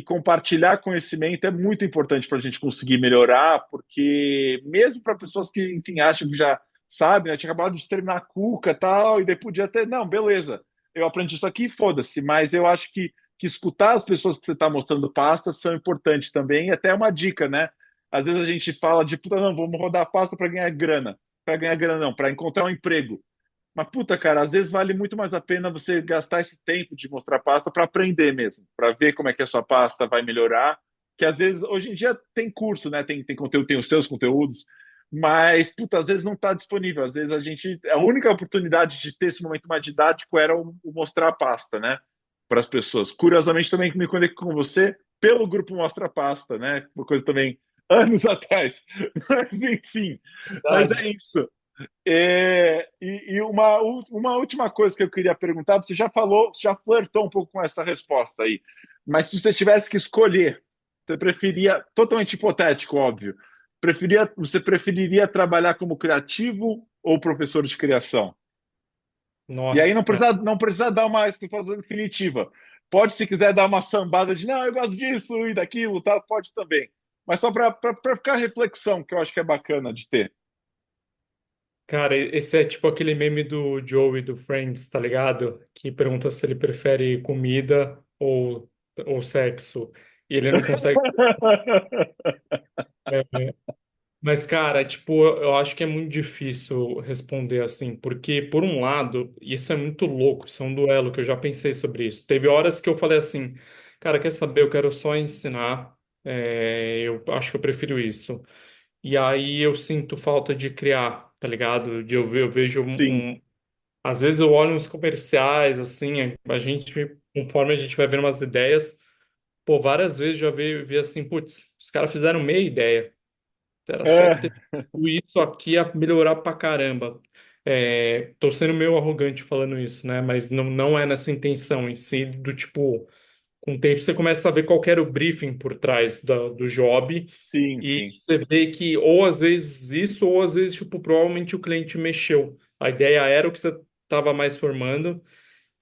S2: compartilhar conhecimento é muito importante para a gente conseguir melhorar, porque mesmo para pessoas que, enfim, acham que já sabem, né, tinha acabado de terminar a cuca e tal, e daí podia ter, não, beleza, eu aprendi isso aqui, foda-se, mas eu acho que escutar as pessoas que você está mostrando pasta são importantes também, e até é uma dica, né? Às vezes a gente fala de, puta, não, vamos rodar pasta para ganhar grana não, para encontrar um emprego. Mas, puta, cara, às vezes vale muito mais a pena você gastar esse tempo de mostrar pasta para aprender mesmo, para ver como é que a sua pasta vai melhorar. Que às vezes, hoje em dia tem curso, né? Tem conteúdo, tem os seus conteúdos, mas, puta, às vezes não está disponível. Às vezes a única oportunidade de ter esse momento mais didático era o mostrar a pasta, né? Para as pessoas. Curiosamente, também me conecto com você pelo grupo Mostra a Pasta, né? Uma coisa também anos atrás. Mas, enfim, mas é
S1: Verdade.
S2: isso. E uma última coisa que eu queria perguntar, você já falou, já flertou um pouco com essa resposta aí, mas se você tivesse que escolher, você preferia, totalmente hipotético, óbvio, você preferiria trabalhar como criativo ou professor de criação? E aí
S1: Nossa,
S2: não precisa dar uma resposta definitiva. Pode, se quiser, dar uma sambada de não, eu gosto disso e daquilo, tá? Pode também. Mas só para ficar reflexão, que eu acho que é bacana de ter.
S1: cara, esse é tipo aquele meme do Joey do Friends, tá ligado? Que pergunta se ele prefere comida ou sexo. E ele não consegue. Mas, cara, tipo, eu acho que é muito difícil responder assim, porque, por um lado, isso é muito louco, isso é um duelo que eu já pensei sobre isso. Teve horas que eu falei assim, cara, quer saber, eu quero só ensinar, eu acho que eu prefiro isso. E aí eu sinto falta de criar, tá ligado? Eu vejo
S2: Sim.
S1: às vezes eu olho nos comerciais, assim, a gente, conforme a gente vai vendo umas ideias, pô, várias vezes já vi assim, putz, os caras fizeram meia ideia. Era só
S2: É,
S1: ter isso aqui a melhorar pra caramba. Tô sendo meio arrogante falando isso, né? Mas não é nessa intenção em si, do tipo, com o tempo você começa a ver qual que era o briefing por trás do job
S2: sim,
S1: e
S2: sim.
S1: você vê que ou às vezes isso, ou às vezes, tipo, provavelmente o cliente mexeu. A ideia era o que você estava mais formando,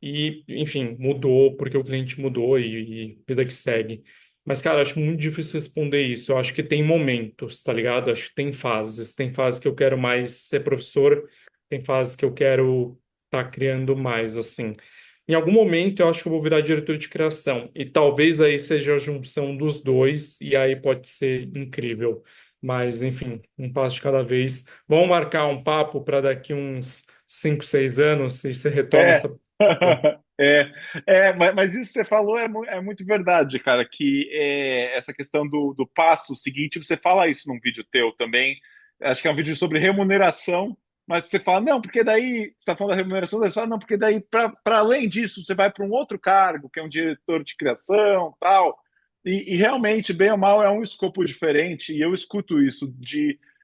S1: e, enfim, mudou porque o cliente mudou e vida que segue. Mas, cara, eu acho muito difícil responder isso. Eu acho que tem momentos, tá ligado? Eu acho que tem fases. Tem fases que eu quero mais ser professor, tem fases que eu quero estar criando mais, assim. Em algum momento eu acho que eu vou virar diretor de criação. E talvez aí seja a junção dos dois, e aí pode ser incrível. Mas, enfim, um passo de cada vez. Vamos marcar um papo para daqui uns 5, 6 anos e você retoma
S2: É,
S1: essa.
S2: mas isso que você falou é muito verdade, cara, que essa questão do passo seguinte, você fala isso num vídeo teu também, acho que é um vídeo sobre remuneração, mas você fala, não, porque daí, você está falando da remuneração, você fala, não, porque daí, para além disso, você vai para um outro cargo, que é um diretor de criação, tal, e realmente, bem ou mal, é um escopo diferente, e eu escuto isso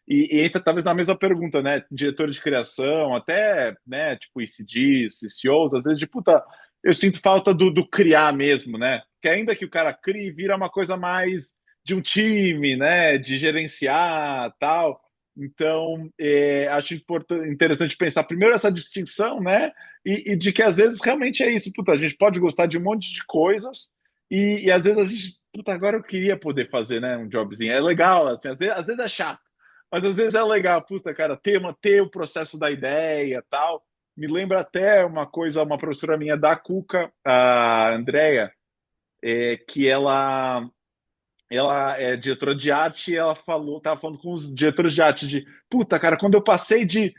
S2: e entra talvez na mesma pergunta, né? Diretores de criação, até, né, tipo, ICDs, CCOs, às vezes, de puta, eu sinto falta do criar mesmo, né? Que ainda que o cara crie, vira uma coisa mais de um time, né? De gerenciar, tal. Então, acho interessante pensar primeiro essa distinção, né? E de que às vezes realmente é isso, puta, a gente pode gostar de um monte de coisas e às vezes a gente, puta, agora eu queria poder fazer, né, um jobzinho. É legal, assim, às vezes é chato, mas às vezes é legal, puta, cara, ter o processo da ideia, tal. Me lembra até uma coisa, uma professora minha da Cuca, a Andrea, que ela é diretora de arte e ela falou, tava falando com os diretores de arte de, puta, cara, quando eu passei de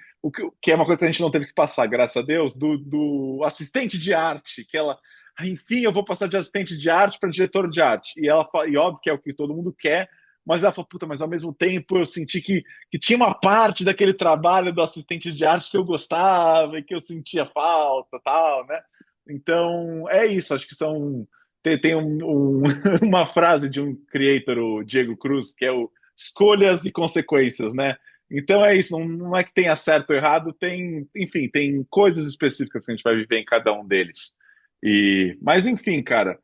S2: que é uma coisa que a gente não teve que passar, graças a Deus, do assistente de arte, que ela, enfim, eu vou passar de assistente de arte para diretor de arte. E óbvio que é o que todo mundo quer, mas ela falou, puta, mas ao mesmo tempo eu senti que tinha uma parte daquele trabalho do assistente de arte que eu gostava e que eu sentia falta, tal, né? Então, é isso, acho que são tem uma frase de um creator, o Diego Cruz, que é o escolhas e consequências, né? Então é isso, não é que tenha certo ou errado, tem, enfim, tem coisas específicas que a gente vai viver em cada um deles. Mas enfim, cara,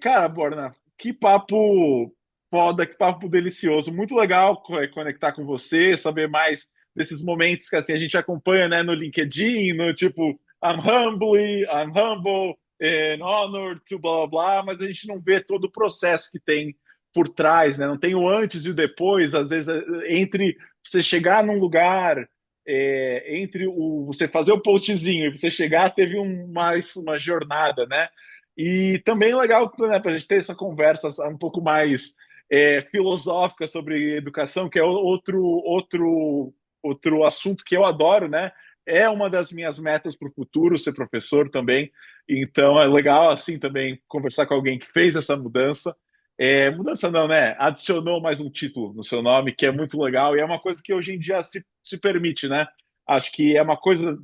S2: cara, Borna, que papo foda, que papo delicioso, muito legal conectar com você, saber mais desses momentos que assim a gente acompanha, né, no LinkedIn, no tipo I'm humble, honored to blá blá blá, mas a gente não vê todo o processo que tem por trás, né? Não tem o antes e o depois, às vezes entre você chegar num lugar, entre você fazer o postzinho e você chegar, teve uma jornada, né? E também legal, né, para a gente ter essa conversa um pouco mais filosófica sobre educação, que é outro assunto que eu adoro, né? É uma das minhas metas para o futuro, ser professor também. Então é legal assim também conversar com alguém que fez essa mudança. Mudança não, né? Adicionou mais um título no seu nome, que é muito legal e é uma coisa que hoje em dia se permite, né? Acho que é uma coisa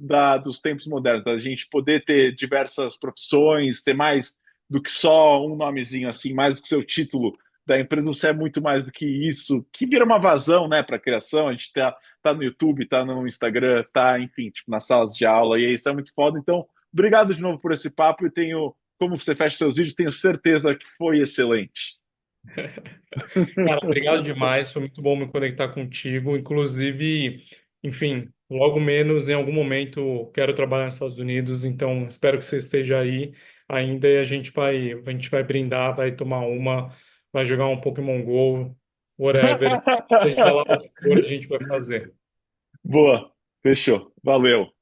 S2: dos tempos modernos, da gente poder ter diversas profissões, ter mais do que só um nomezinho assim, mais do que seu título da empresa, não ser muito mais do que isso, que vira uma vazão, né, para a criação. A gente tá no YouTube, tá no Instagram, tá, enfim, tipo, nas salas de aula, e isso é muito foda. Então, obrigado de novo por esse papo e tenho, como você fecha seus vídeos, tenho certeza que foi excelente.
S1: Cara, obrigado demais. Foi muito bom me conectar contigo. Inclusive, enfim, logo menos em algum momento quero trabalhar nos Estados Unidos, então espero que você esteja aí ainda e a gente vai brindar, vai tomar uma, vai jogar um Pokémon Go, whatever, seja lá o que for, a gente vai fazer.
S2: Boa, fechou. Valeu.